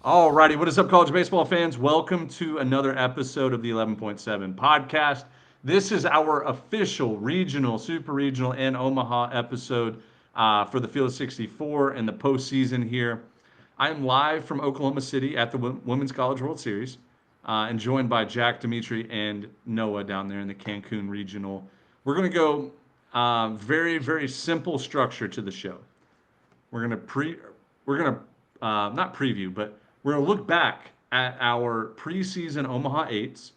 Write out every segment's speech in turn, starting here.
All righty, what is up, college baseball fans? Welcome to another episode of the 11.7 podcast. This is our official regional, super regional, and Omaha episode for the Field of 64 and the postseason here. I am live from Oklahoma City at the Women's College World Series, and joined by Jack, Dimitri, and Noah down there in the Cancun regional. We're going to go very, very simple structure to the show. We're gonna pre we're gonna not preview, but we're gonna look back at our preseason Omaha 8's.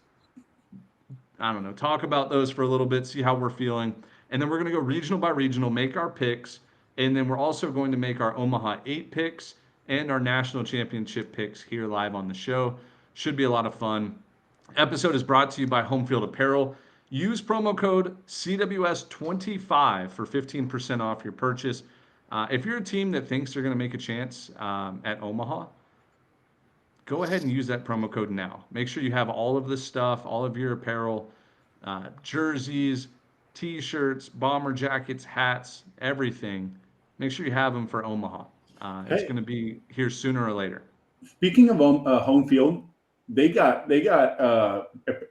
I don't know, talk about those for a little bit, see how we're feeling, and then we're gonna go regional by regional, make our picks, and then we're also going to make our Omaha 8 picks and our national championship picks here live on the show. Should be a lot of fun. Episode is brought to you by Home Field Apparel. Use promo code CWS25 for 15% off your purchase. If you're a team that thinks they're going to make a chance at Omaha, go ahead and use that promo code now. Make sure you have all of this stuff, all of your apparel, jerseys, t-shirts, bomber jackets, hats, everything. Make sure you have them for Omaha. It's Hey, going to be here sooner or later. speaking of home field, they got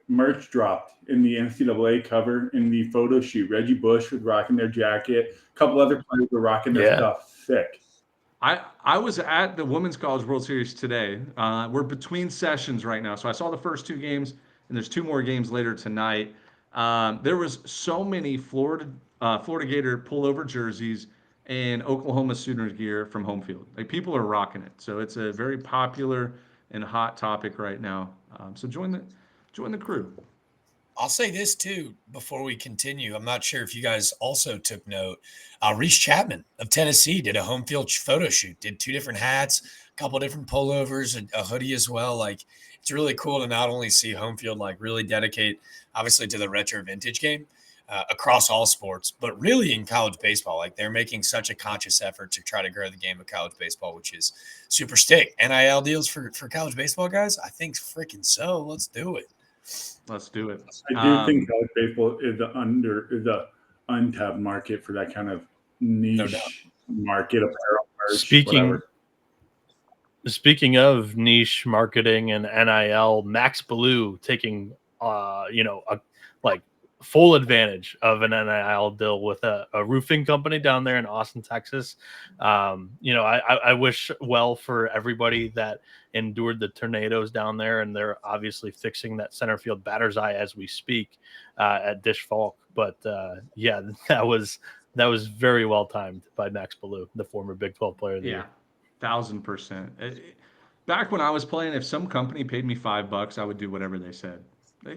merch dropped in the NCAA cover in the photo shoot. Reggie Bush was rocking their jacket. A couple other players were rocking their Yeah. stuff. Sick. I was at the Women's College World Series today. We're between sessions right now, so I saw the first two games, and there's two more games later tonight. There was so many Florida Gator pullover jerseys and Oklahoma Sooners gear from home field. Like people are rocking it, so it's a very popular and hot topic right now. So join the crew. I'll say this too before we continue. I'm not sure if you guys also took note. Reese Chapman of Tennessee did a home field photo shoot, did two different hats, a couple different pullovers, a hoodie as well. Like it's really cool to not only see home field like really dedicate, obviously, to the retro vintage game across all sports, but really in college baseball. Like they're making such a conscious effort to try to grow the game of college baseball, which is super stick. NIL deals for college baseball guys? I think freaking so. Let's do it. Let's do it. I do think college baseball is a untapped market for that kind of No doubt. niche market, apparel, merch, Speaking whatever. speaking of niche marketing and NIL, Max Blue taking a like full advantage of an NIL deal with a roofing company down there in Austin, Texas. I wish well for everybody that endured the tornadoes down there, and they're obviously fixing that center field batter's eye as we speak at Dish Falk. But yeah, that was very well timed by Max Blue, the former Big 12 Player of the Yeah, Year. 1000%. Back when I was playing, if some company paid me $5, I would do whatever they said,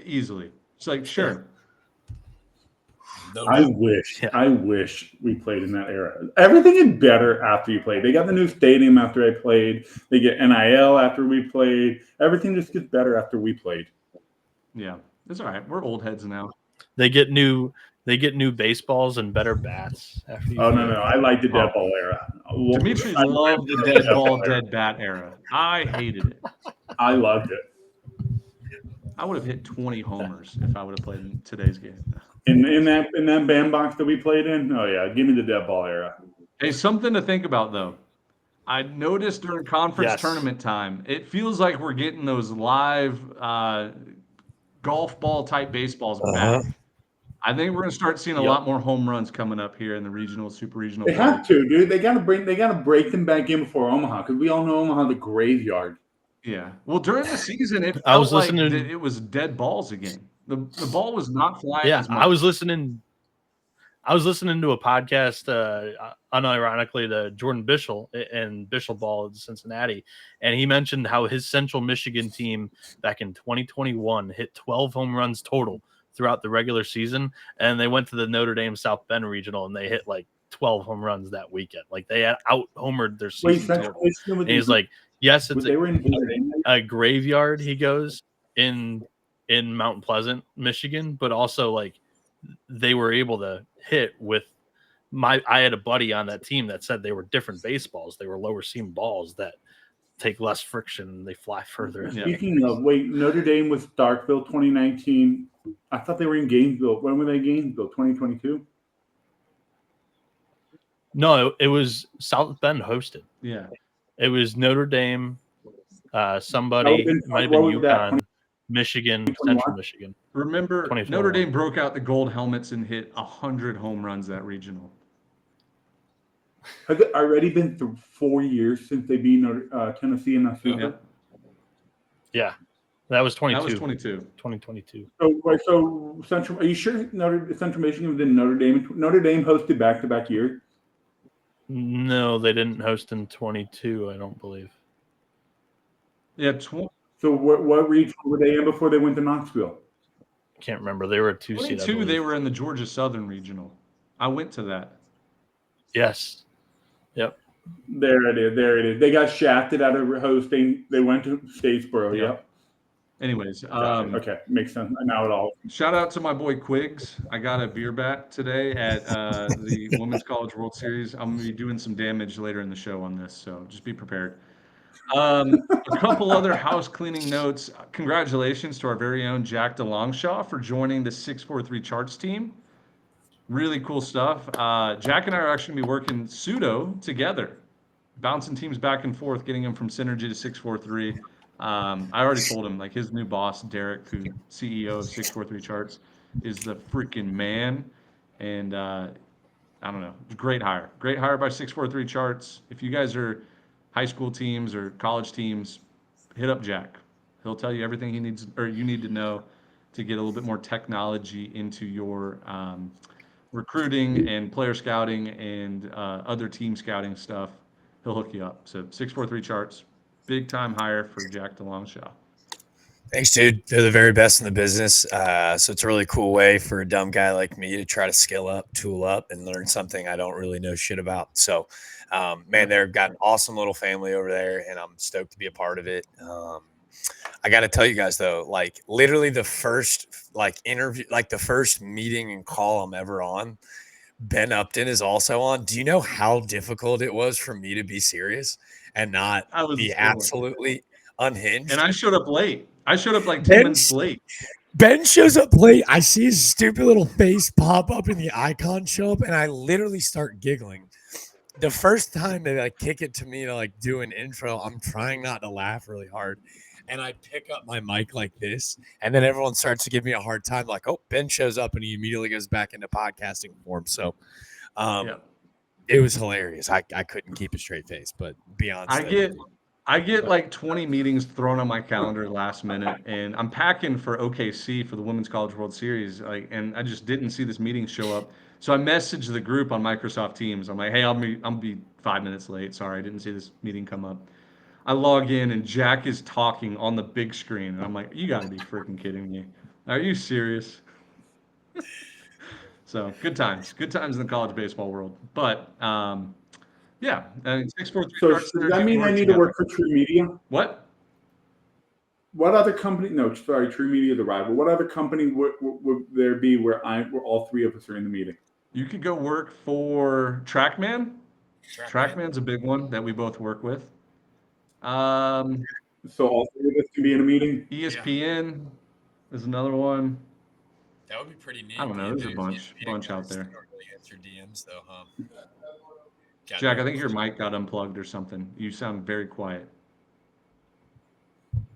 easily. It's like, Yeah, sure, No I doubt. wish, yeah. I wish we played in that era. Everything is better after you play. They got the new stadium after I played. They get NIL after we played. Everything just gets better after we played. yeah, it's all right. We're old heads now. They get new baseballs and better bats after you Oh no, play. no, I like the dead Oh, ball era. Dimitri loved the dead ball, dead bat era. I hated it. I loved it. I would have hit 20 homers if I would have played in today's game. In that bandbox that we played in. Oh yeah, give me the dead ball era. Hey, something to think about though. I noticed during conference Yes. tournament time, it feels like we're getting those live golf ball type baseballs Uh-huh. back. I think we're going to start seeing a Yep. lot more home runs coming up here in the regional, super regional They play. have to, dude. They gotta break them back in before Omaha because we all know Omaha the graveyard. Yeah. Well, during the season, it I felt was like listening. it was dead balls again. The ball was not flying Yeah, as I was much. listening. I was listening to a podcast, unironically, to Jordan Bishel and Bishel Ball in Cincinnati, and he mentioned how his Central Michigan team back in 2021 hit 12 home runs total throughout the regular season, and they went to the Notre Dame South Bend regional and they hit like 12 home runs that weekend. Like they had out homered their Wait, season Central total. Michigan And he's like, yes, it's they were in Notre Dame. a graveyard. He goes in Mount Pleasant, Michigan, but also like they were able to hit with I had a buddy on that team that said they were different baseballs. They were lower seam balls that take less friction and they fly further. Yeah. Speaking of, wait, Notre Dame was Starkville 2019. I thought they were in Gainesville. When were they in Gainesville? 2022? No, it was South Bend hosted. Yeah. It was Notre Dame, Somebody, been, it might have what been was that, UConn, Michigan, 2021? Central Michigan. Remember, 2021. Notre Dame broke out the gold helmets and hit 100 home runs that regional. Has it already been 4 years since they beat Tennessee in the Super? Yep. Yeah, that was 22. That was 22. 2022. So Central, are you sure Central Michigan was in Notre Dame? Notre Dame hosted back-to-back years? No, they didn't host in 22, I don't believe. Yeah, So what region were they in before they went to Knoxville? Can't remember. They were a 2 seed. 22, they were in the Georgia Southern Regional. I went to that. Yes. Yep. There it is. They got shafted out of hosting. They went to Statesboro. Yep. Anyways, okay, makes sense now. It all. Shout out to my boy Quiggs. I got a beer bat today at the Women's College World Series. I'm gonna be doing some damage later in the show on this, so just be prepared. A couple other house cleaning notes. Congratulations to our very own Jack DeLongshaw for joining the 643 Charts team. Really cool stuff. Jack and I are actually going to be working pseudo together, bouncing teams back and forth, getting them from Synergy to 643. I already told him, like, his new boss, Derek, who CEO of 643 Charts, is the freaking man. And I don't know, great hire. Great hire by 643 Charts. If you guys are high school teams or college teams, hit up Jack. He'll tell you everything he needs or you need to know to get a little bit more technology into your recruiting and player scouting and other team scouting stuff. He'll hook you up. So 643 Charts, big time hire for Jack DeLongshaw. Thanks, dude. They're the very best in the business. So it's a really cool way for a dumb guy like me to try to skill up, tool up, and learn something I don't really know shit about. So, man, they've got an awesome little family over there, and I'm stoked to be a part of it. I got to tell you guys, though, like literally the first interview, like the first meeting and call I'm ever on, Ben Upton is also on. Do you know how difficult it was for me to be serious and not be absolutely unhinged? And I showed up late. I showed up like 10 minutes late. Ben shows up late. I see his stupid little face pop up and the icon show up, and I literally start giggling. The first time they like kick it to me to like do an intro, I'm trying not to laugh really hard. And I pick up my mic like this, and then everyone starts to give me a hard time, like, oh, Ben shows up and he immediately goes back into podcasting form. So it was hilarious. I couldn't keep a straight face, but beyond I get like 20 meetings thrown on my calendar last minute, and I'm packing for OKC for the Women's College World Series, and I just didn't see this meeting show up. So I messaged the group on Microsoft Teams. I'm like, hey, I'll be 5 minutes late. Sorry, I didn't see this meeting come up. I log in and Jack is talking on the big screen, and I'm like, you got to be freaking kidding me. Are you serious? So good times in the college baseball world. But yeah, and 643. So does that mean I need to work for True Media? What? What other company? No, sorry, True Media, the rival. What other company would there be where all three of us are in the meeting? You could go work for TrackMan. TrackMan's a big one that we both work with. So all three of us can be in a meeting. ESPN is another one. That would be pretty neat. I don't know. There's a bunch out there. Don't really answer DMs though, huh? Jack, I think your mic got unplugged or something. You sound very quiet.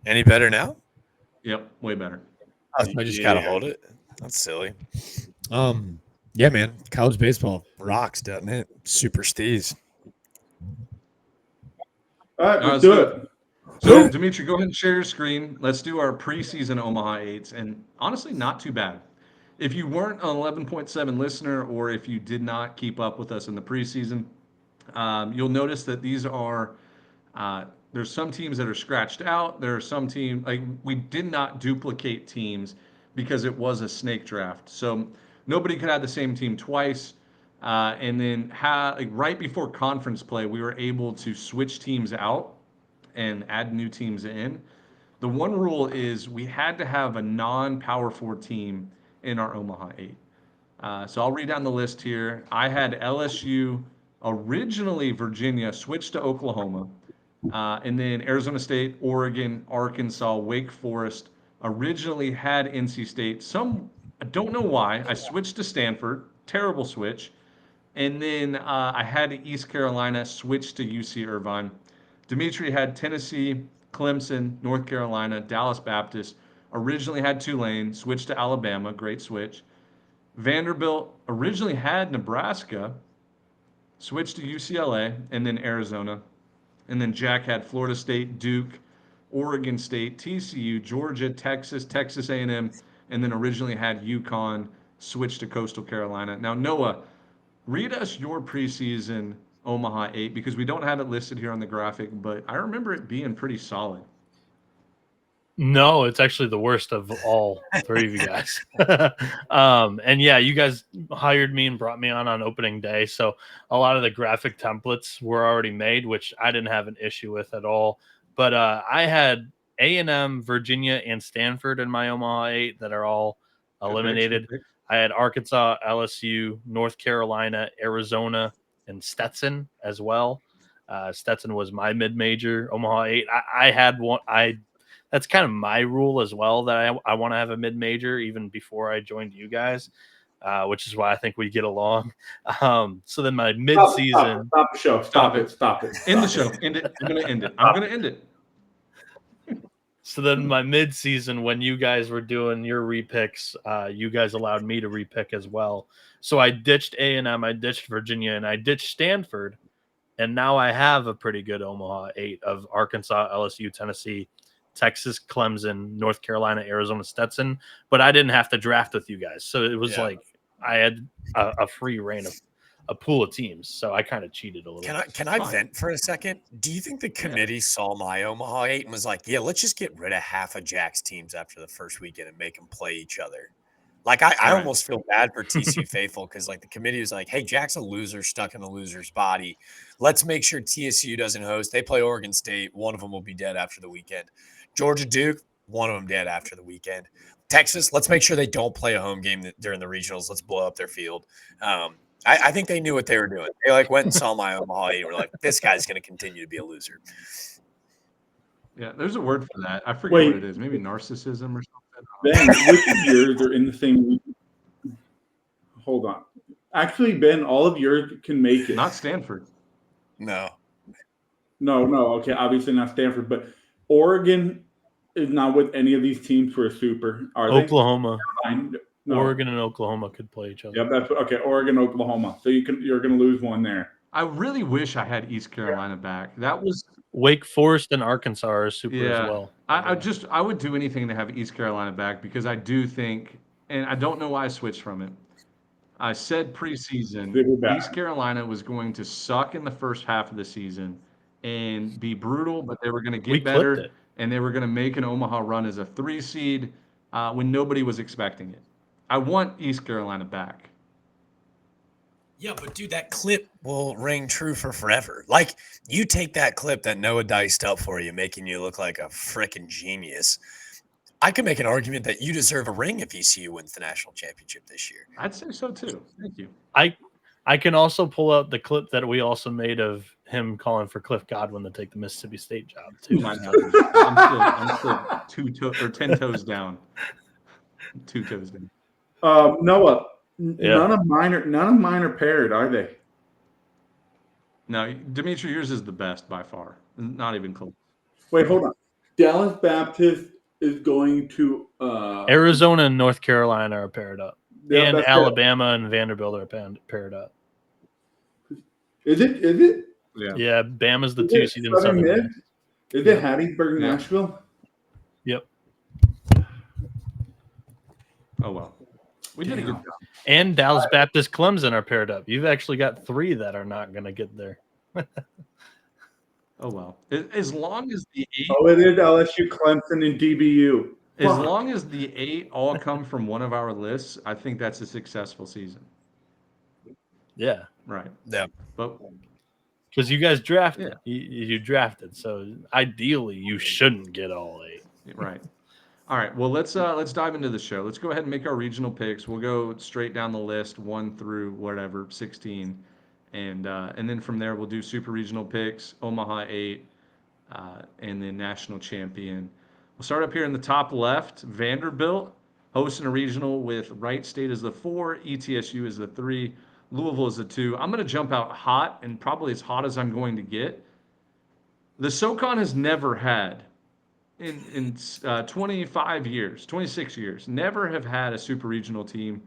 Any better now? Yep, way better. I just gotta hold it. That's silly. Yeah, man. College baseball rocks, doesn't it? Super steez. All right, let's do it. So, Dimitri, go ahead and share your screen. Let's do our preseason Omaha 8's. And honestly, not too bad. If you weren't an 11.7 listener, or if you did not keep up with us in the preseason, you'll notice that these are there's some teams that are scratched out. There are some teams, like, we did not duplicate teams because it was a snake draft. So nobody could have the same team twice. And then right before conference play, we were able to switch teams out and add new teams in. The one rule is we had to have a non-Power 4 team in our Omaha 8. So I'll read down the list here. I had LSU, originally Virginia, switched to Oklahoma, and then Arizona State, Oregon, Arkansas, Wake Forest. Originally had NC State. I don't know why. I switched to Stanford. Terrible switch. And then I had East Carolina, switched to UC Irvine. Dimitri had Tennessee, Clemson, North Carolina, Dallas Baptist. Originally had Tulane, switched to Alabama, great switch. Vanderbilt originally had Nebraska, switched to UCLA, and then Arizona. And then Jack had Florida State, Duke, Oregon State, TCU, Georgia, Texas, Texas A&M, and then originally had UConn, switched to Coastal Carolina. Now, Noah, read us your preseason Omaha 8 because we don't have it listed here on the graphic, but I remember it being pretty solid. No, it's actually the worst of all three of you guys. And yeah, you guys hired me and brought me on opening day. So a lot of the graphic templates were already made, which I didn't have an issue with at all. But I had A&M, Virginia, and Stanford in my Omaha 8 that are all eliminated. I had Arkansas, LSU, North Carolina, Arizona, and Stetson as well. Stetson was my mid-major Omaha 8. I had one. That's kind of my rule as well, that I want to have a mid-major even before I joined you guys, which is why I think we get along. So then my mid-season... Stop the show. Stop it. End the show. End it. I'm going to end it. I'm going to end it. So then my mid-season, when you guys were doing your repicks, you guys allowed me to repick as well. So I ditched A&M, I ditched Virginia, and I ditched Stanford. And now I have a pretty good Omaha 8 of Arkansas, LSU, Tennessee, Texas, Clemson, North Carolina, Arizona, Stetson, but I didn't have to draft with you guys. So it was like I had a free reign of a pool of teams. So I kind of cheated a little. Can I vent for a second? Do you think the committee saw my Omaha 8 and was like, yeah, let's just get rid of half of Jack's teams after the first weekend and make them play each other? Like, I almost feel bad for TCU faithful because, like, the committee was like, hey, Jack's a loser stuck in a loser's body. Let's make sure TSU doesn't host. They play Oregon State. One of them will be dead after the weekend. Georgia, Duke, one of them dead after the weekend. Texas, let's make sure they don't play a home game during the regionals. Let's blow up their field. I think they knew what they were doing. They, like, went and saw my Omaha 8 and were like, this guy's going to continue to be a loser. Yeah, there's a word for that. I forget what it is. Maybe narcissism or something. Ben, which of yours are in the same? Hold on. Actually, Ben, all of yours can make it. Not Stanford. No. Okay, obviously not Stanford, but Oregon is not with any of these teams for a super. Are Oklahoma. they? No. Oregon and Oklahoma could play each other. Yep, that's okay. Oregon, Oklahoma. So you're going to lose one there. I really wish I had East Carolina back. That was Wake Forest and Arkansas are super as well. I would do anything to have East Carolina back because I do think, and I don't know why I switched from it. I said preseason East Carolina was going to suck in the first half of the season and be brutal, but they were going to get better and they were going to make an Omaha run as a 3 seed when nobody was expecting it. I want East Carolina back. Yeah, but dude, that clip will ring true for forever. Like, you take that clip that Noah diced up for you, making you look like a freaking genius. I could make an argument that you deserve a ring if ECU wins the national championship this year. I'd say so too. Thank you. I can also pull out the clip that we also made of him calling for Cliff Godwin to take the Mississippi State job too. I'm still 10 toes down. 2 toes down. Noah, none of mine are paired, are they? No, Dimitri, yours is the best by far. Not even close. Wait, hold on. Dallas Baptist is going to Arizona and North Carolina are paired up. Yeah, and Alabama and Vanderbilt are paired up. Is it? Yeah, Bama's the 2 seed in Southern Miss? Is it Hattiesburg, Nashville? Yep. Oh, well. We did a good job. And Dallas Baptist Clemson are paired up. You've actually got 3 that are not going to get there. Oh, well. As long as the 8... Oh, it is LSU, Clemson, and DBU. As long as the 8 all come from one of our lists, I think that's a successful season. Yeah. Right. Yeah. But because you guys drafted. You drafted. So ideally you shouldn't get all 8. Right. All right. Well, let's dive into the show. Let's go ahead and make our regional picks. We'll go straight down the list, 1 through 16. And then from there we'll do super regional picks, Omaha 8, and then national champion. We'll start up here in the top left. Vanderbilt hosting a regional with Wright State as the 4, ETSU as the 3, Louisville as the 2. I'm going to jump out hot, and probably as hot as I'm going to get. The SoCon has never had in 25 years, 26 years, never have had a super regional team.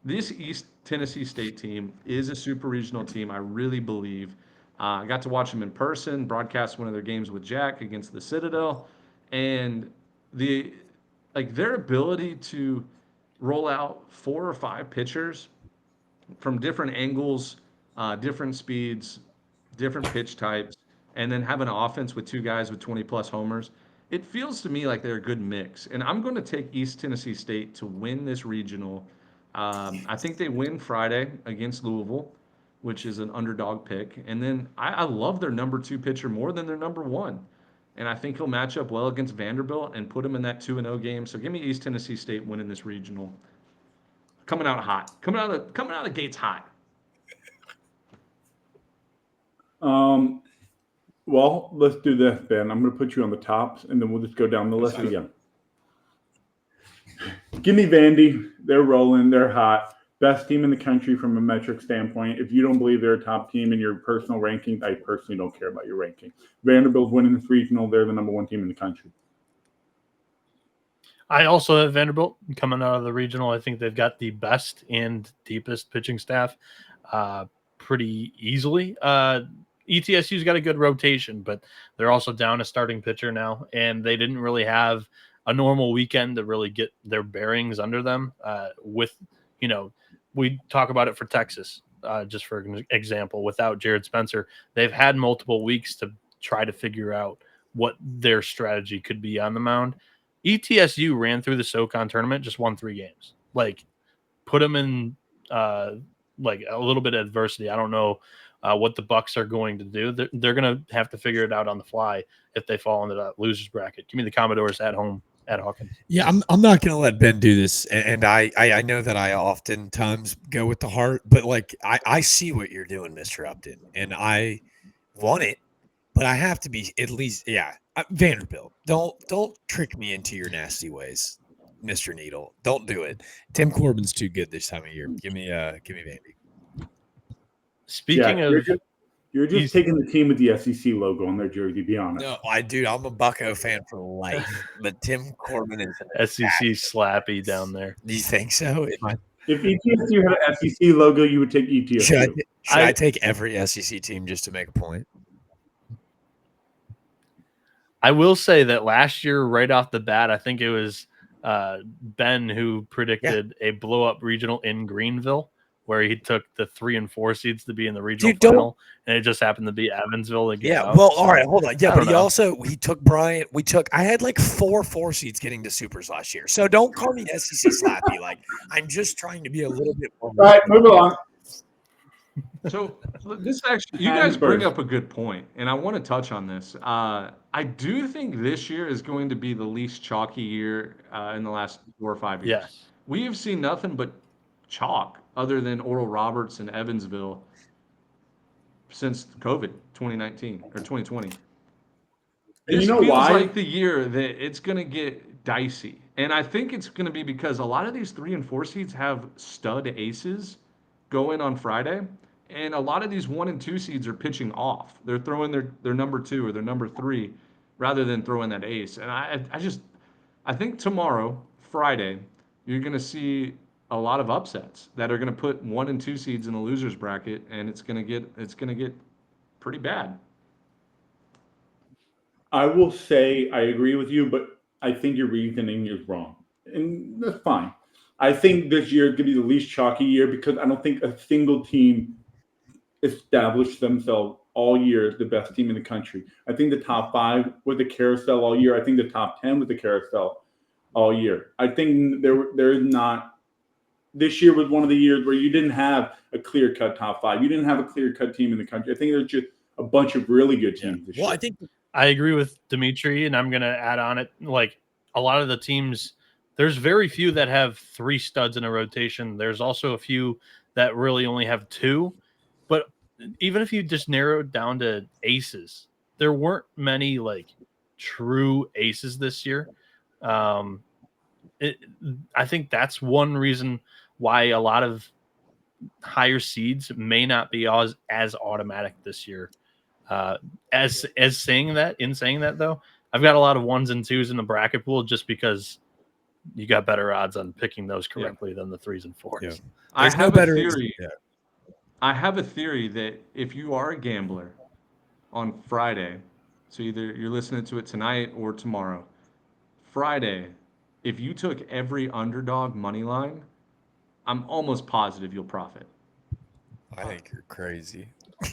This East Tennessee State team is a super regional team. I really believe. I got to watch them in person, broadcast one of their games with Jack against the Citadel, and the like their ability to roll out 4 or 5 pitchers from different angles, different speeds, different pitch types, and then have an offense with 2 guys with 20 plus homers. It feels to me like they're a good mix. And I'm going to take East Tennessee State to win this regional. I think they win Friday against Louisville, which is an underdog pick. And then I love their number 2 pitcher more than their number 1. And I think he'll match up well against Vanderbilt and put him in that 2-0 game. So give me East Tennessee State winning this regional. Coming out hot. Coming out of the gates hot. Well, let's do this, Ben. I'm going to put you on the tops, and then we'll just go down the list again. Give me Vandy. They're rolling. They're hot. Best team in the country from a metric standpoint. If you don't believe they're a top team in your personal rankings, I personally don't care about your ranking. Vanderbilt's winning this regional. They're the number 1 team in the country. I also have Vanderbilt coming out of the regional. I think they've got the best and deepest pitching staff pretty easily. ETSU's got a good rotation, but they're also down a starting pitcher now, and they didn't really have a normal weekend to really get their bearings under them. We talk about it for Texas, just for an example, without Jared Spencer. They've had multiple weeks to try to figure out what their strategy could be on the mound. ETSU ran through the SoCon tournament, just won 3 games. Like, put them in like a little bit of adversity. I don't know what the Bucks are going to do. They're going to have to figure it out on the fly if they fall into that losers bracket. Give me the Commodores at home at Hawkins. Yeah, I'm not going to let Ben do this, and I know that I oftentimes go with the heart, but like I see what you're doing, Mr. Upton, and I want it, but I have to be at least Vanderbilt. Don't trick me into your nasty ways, Mr. Needle. Don't do it. Tim Corbin's too good this time of year. Give me Vandy. Speaking of, you're just taking the team with the SEC logo on their jersey. Be honest. No, I'm a Bucko fan for life, but Tim Corbin is an SEC slappy down there. Do you think so? If ETSU had an SEC logo, you would take ETSU. Should I take every SEC team just to make a point? I will say that last year, right off the bat, I think it was Ben who predicted a blow-up regional in Greenville, where he took the 3 and 4 seeds to be in the regional final, and it just happened to be Evansville again. Yeah, well, all right, hold on. Yeah, but he took Bryant. I had like 4 seeds getting to supers last year. So don't call me SEC slappy. Like, I'm just trying to be a little bit more. All right, move along. So this actually, you guys bring up a good point, and I want to touch on this. I do think this year is going to be the least chalky year in the last 4 or 5 years. Yes. We have seen nothing but chalk other than Oral Roberts and Evansville since COVID 2019 or 2020. This feels like the year that it's going to get dicey. And I think it's going to be because a lot of these 3 and 4 seeds have stud aces going on Friday. And a lot of these 1 and 2 seeds are pitching off. They're throwing their number 2 or their number 3 rather than throwing that ace. And I think tomorrow, Friday, you're going to see a lot of upsets that are going to put 1 and 2 seeds in the losers bracket, and it's going to get pretty bad. I will say I agree with you, but I think your reasoning is wrong, and that's fine. I think this year is going to be the least chalky year because I don't think a single team established themselves all year as the best team in the country. I think the top 5 with the carousel all year. I think the top 10 with the carousel all year. I think there is not. This year was one of the years where you didn't have a clear-cut top 5. You didn't have a clear-cut team in the country. I think there's just a bunch of really good teams this year. I think I agree with Dimitri, and I'm going to add on it. Like, a lot of the teams, there's very few that have 3 studs in a rotation. There's also a few that really only have 2. But even if you just narrow it down to aces, there weren't many like true aces this year. I think that's one reason why a lot of higher seeds may not be as automatic this year. As saying that though, I've got a lot of 1s and 2s in the bracket pool just because you got better odds on picking those correctly than the 3s and 4s. Yeah. I There's no have better a theory. yeah. I have a theory that if you are a gambler on Friday, so either you're listening to it tonight or tomorrow, Friday, if you took every underdog money line, I'm almost positive you'll profit. I think you're crazy. I'm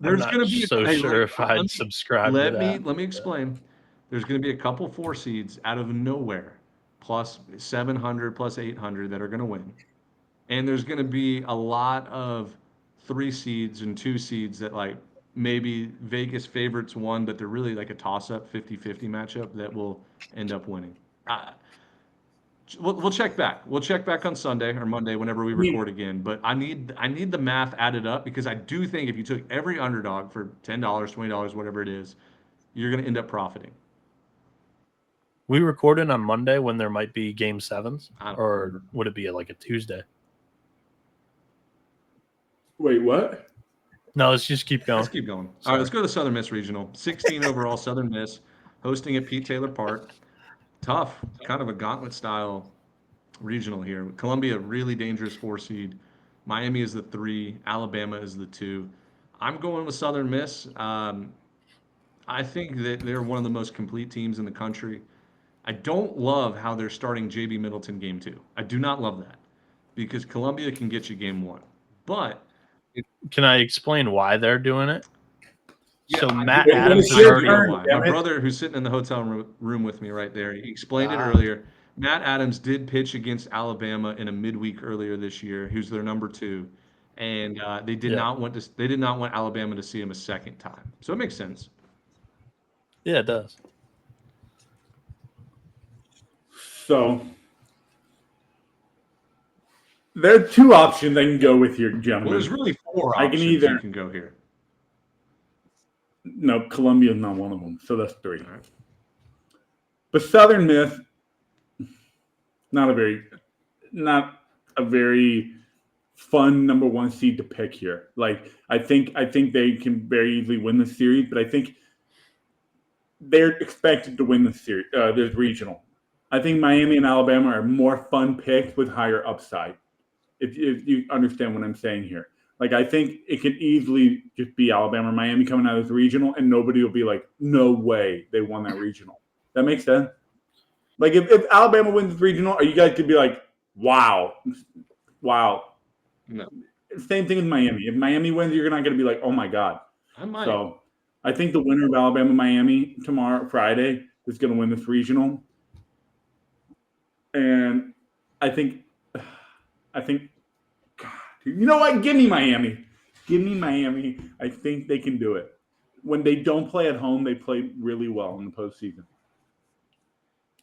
There's not going to be so sure if I'd subscribe to that. let me explain. There's going to be a couple 4 seeds out of nowhere, plus 700, plus 800 that are going to win. And there's going to be a lot of 3 seeds and 2 seeds that like maybe Vegas favorites one, but they're really like a toss-up 50-50 matchup that will end up winning. We'll check back. We'll check back on Sunday or Monday whenever we record again. But I need the math added up because I do think if you took every underdog for $10, $20, whatever it is, you're going to end up profiting. We recorded on Monday when there might be game 7s, I don't or remember. would it be like a Tuesday? Wait, what? No, let's just keep going. Let's keep going. All right, let's go to the Southern Miss Regional. 16 overall Southern Miss, hosting at Pete Taylor Park. Tough, kind of a gauntlet style regional here. Columbia, really dangerous 4 seed. Miami is the 3. Alabama is the 2. I'm going with Southern Miss. I think that they're one of the most complete teams in the country. I don't love how they're starting JB Middleton game 2. I do not love that because Columbia can get you game 1. But Can I explain why they're doing it? yeah, So I Matt do- Adams it's is I do your already know turn, why. damn My it. brother, who's sitting in the hotel room with me right there, he explained it Wow. earlier. Matt Adams did pitch against Alabama in a midweek earlier this year, who's their number 2, and they did not want Alabama to see him a second time. So it makes sense. Yeah, it does. So there are 2 options I can go with here, Well, gentlemen. there's really 4 I can options either- you can go here. No, Columbia's not one of them, so that's 3. All right. But Southern Miss, not a very fun number 1 seed to pick here. Like I think they can very easily win the series, but I think they're expected to win the series. There's regional. I think Miami and Alabama are more fun picks with higher upside. If you understand what I'm saying here. Like, I think it could easily just be Alabama or Miami coming out of this regional, and nobody will be like, no way they won that regional. That makes sense? Like, if Alabama wins this regional, you guys could be like, wow. No, Same thing with Miami. If Miami wins, you're not going to be like, oh, my God. I might. So I think the winner of Alabama-Miami tomorrow, Friday, is going to win this regional. And I think, God, you know what? Give me Miami. Give me Miami. I think they can do it. When they don't play at home, they play really well in the postseason.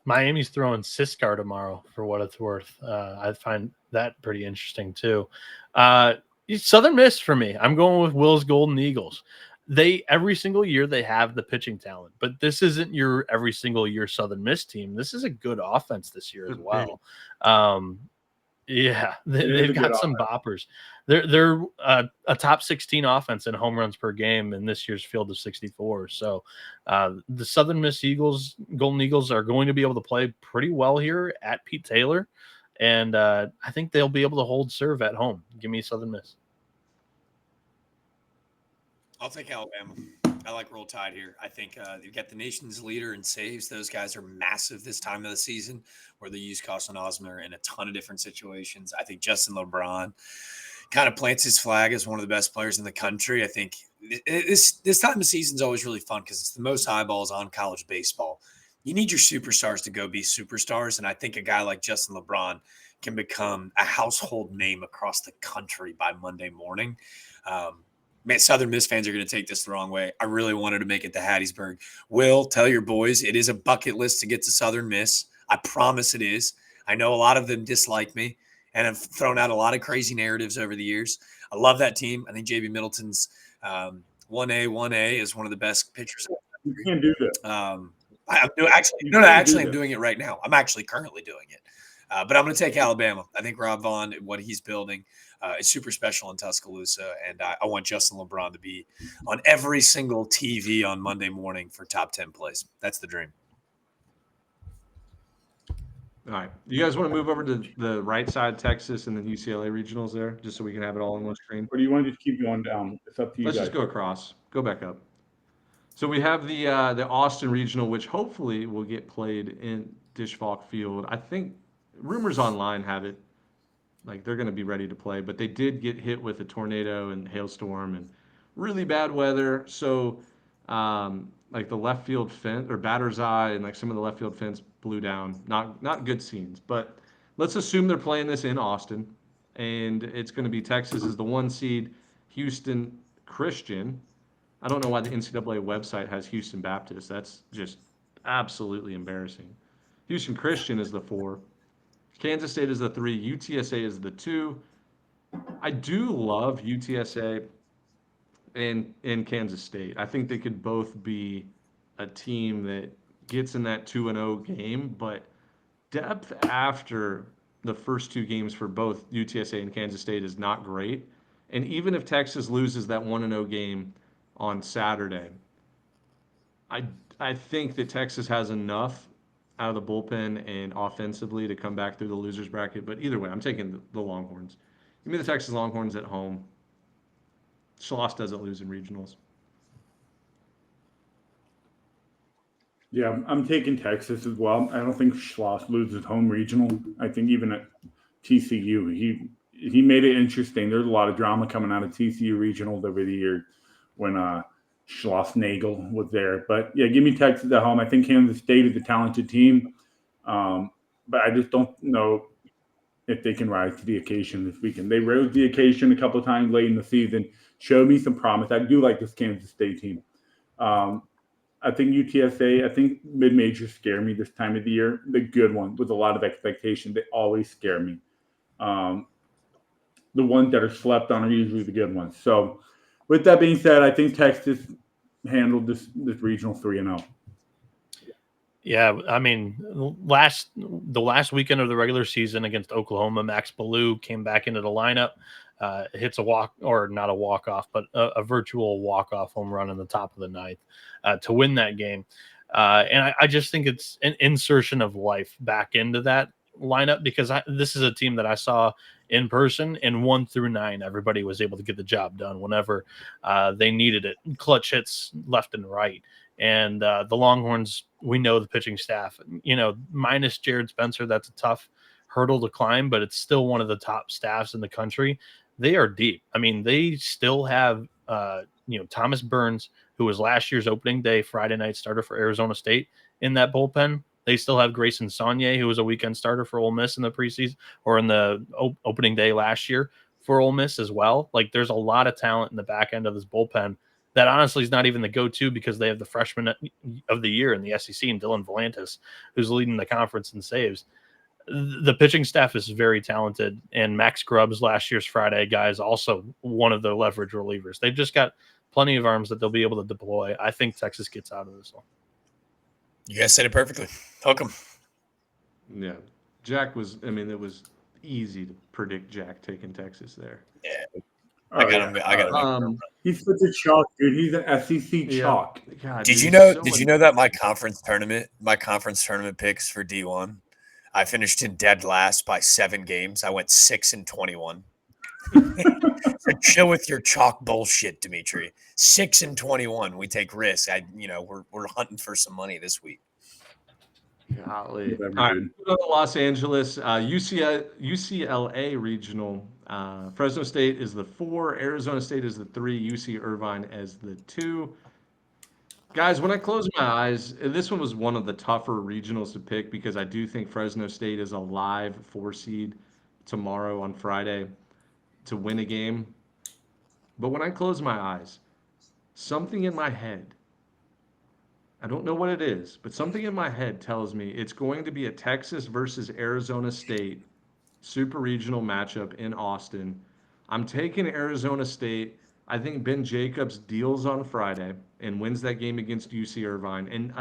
Miami's throwing Siskar tomorrow for what it's worth. I find that pretty interesting too. Southern Miss for me. I'm going with Will's Golden Eagles. They every single year they have the pitching talent, but this isn't your every single year Southern Miss team. This is a good offense this year as well. Yeah, they've got some boppers. They're a top 16 offense in home runs per game in this year's field of 64. So the Southern Miss Golden Eagles are going to be able to play pretty well here at Pete Taylor. And I think they'll be able to hold serve at home. Give me Southern Miss. I'll take Alabama. I like Roll Tide here. I think you've got the nation's leader in saves. Those guys are massive this time of the seazen where they use Carson Osmer in a ton of different situations. I think Justin LeBron kind of plants his flag as one of the best players in the country. I think this time of season is always really fun because it's the most eyeballs on college baseball. You need your superstars to go be superstars, and I think a guy like Justin LeBron can become a household name across the country by Monday morning. Man, Southern Miss fans are going to take this the wrong way. I really wanted to make it to Hattiesburg. Will, tell your boys it is a bucket list to get to Southern Miss. I promise it is. I know a lot of them dislike me and have thrown out a lot of crazy narratives over the years. I love that team. I think JB Middleton's 1A is one of the best pitchers. You can't do that. I'm doing it right now. I'm actually currently doing it. But I'm going to take Alabama. I think Rob Vaughn, what he's building, is super special in Tuscaloosa, and I want Justin LeBron to be on every single TV on Monday morning for top 10 plays. That's the dream. All right. You guys want to move over to the right side, Texas, and then UCLA regionals there, just so we can have it all on one screen? Or do you want to just keep going down? It's up to you Let's guys. just go across. Go back up. So we have the Austin regional, which hopefully will get played in Dish Falk Field. I think rumors online have it like they're going to be ready to play, but they did get hit with a tornado and hailstorm and really bad weather. So like the left field fence or batter's eye and like some of the left field fence blew down. Not good scenes, but let's assume they're playing this in Austin, and it's going to be Texas as the 1 seed, Houston Christian. I don't know why the NCAA website has Houston Baptist. That's just absolutely embarrassing. Houston Christian is the 4. Kansas State is the 3. UTSA is the 2. I do love UTSA and Kansas State. I think they could both be a team that gets in that 2-0 game, but depth after the first 2 games for both UTSA and Kansas State is not great. And even if Texas loses that 1-0 game on Saturday, I I think that Texas has enough out of the bullpen and offensively to come back through the losers bracket. But either way, I'm taking the Longhorns. Give me the Texas Longhorns at home. Schloss doesn't lose in regionals. Yeah, I'm taking Texas as well. I don't think Schloss loses home regional. I think even at TCU, he made it interesting. There's a lot of drama coming out of TCU regionals over the years when Schloss Nagel was there. But yeah, give me Texas at home. I think Kansas State is a talented team, but I just don't know if they can rise to the occasion this weekend. They rose the occasion a couple of times late in the season, showed me some promise. I do like this Kansas State team. I think UTSA, I think mid-majors scare me this time of the year. The good one with a lot of expectation, they always scare me. The ones that are slept on are usually the good ones. So with that being said, I think Texas handled this regional 3-0. Yeah, I mean, the last weekend of the regular season against Oklahoma, Max Ballou came back into the lineup, hits a walk, or not a walk off, but a virtual walk off home run in the top of the ninth to win that game. And I just think it's an insertion of life back into that lineup because this is a team that I saw in person, and 1 through 9, everybody was able to get the job done whenever they needed it. Clutch hits left and right. And the Longhorns, we know the pitching staff, minus Jared Spencer, that's a tough hurdle to climb, but it's still one of the top staffs in the country. They are deep. I mean, they still have, Thomas Burns, who was last year's opening day Friday night starter for Arizona State in that bullpen. They still have Grayson Saunier, who was a weekend starter for Ole Miss in the preseason or in the opening day last year for Ole Miss as well. Like, there's a lot of talent in the back end of this bullpen that honestly is not even the go-to because they have the freshman of the year in the SEC and Dylan Volantis, who's leading the conference in saves. The pitching staff is very talented, and Max Grubbs, last year's Friday guy, is also one of the leverage relievers. They've just got plenty of arms that they'll be able to deploy. I think Texas gets out of this one. You guys said it perfectly. Hook 'em. Yeah. Jack was, it was easy to predict Jack taking Texas there. Yeah. I got him. He's such a chalk, dude. He's an SEC chalk. God, Did dude, you know? so Did much- you know that my conference tournament picks for D1, I finished in dead last by 7 games. I went 6-21. So chill with your chalk bullshit, Dimitri. 6-21. We take risks. We're hunting for some money this week. Golly. Whatever, All right, dude. we'll go to Los Angeles, UCLA regional. Fresno State is the 4, Arizona State is the 3, UC Irvine as the 2. Guys, when I close my eyes, this one was one of the tougher regionals to pick because I do think Fresno State is a live 4 seed tomorrow on Friday to win a game. But when I close my eyes, something in my head, I don't know what it is, but something in my head tells me it's going to be a Texas versus Arizona State super regional matchup in Austin. I'm taking Arizona State. I think Ben Jacobs deals on Friday and wins that game against UC Irvine. And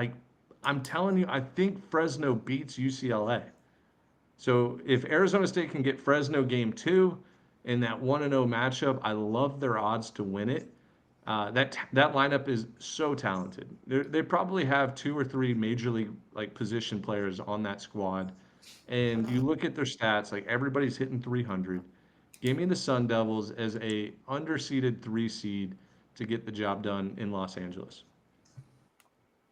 I'm telling you, I think Fresno beats UCLA. So if Arizona State can get Fresno game 2 in that 1-0 matchup, I love their odds to win it. That lineup is so talented. They probably have 2 or 3 major league like position players on that squad, and you look at their stats, like everybody's hitting 300. Give me the Sun Devils as a underseeded 3 seed to get the job done in Los Angeles.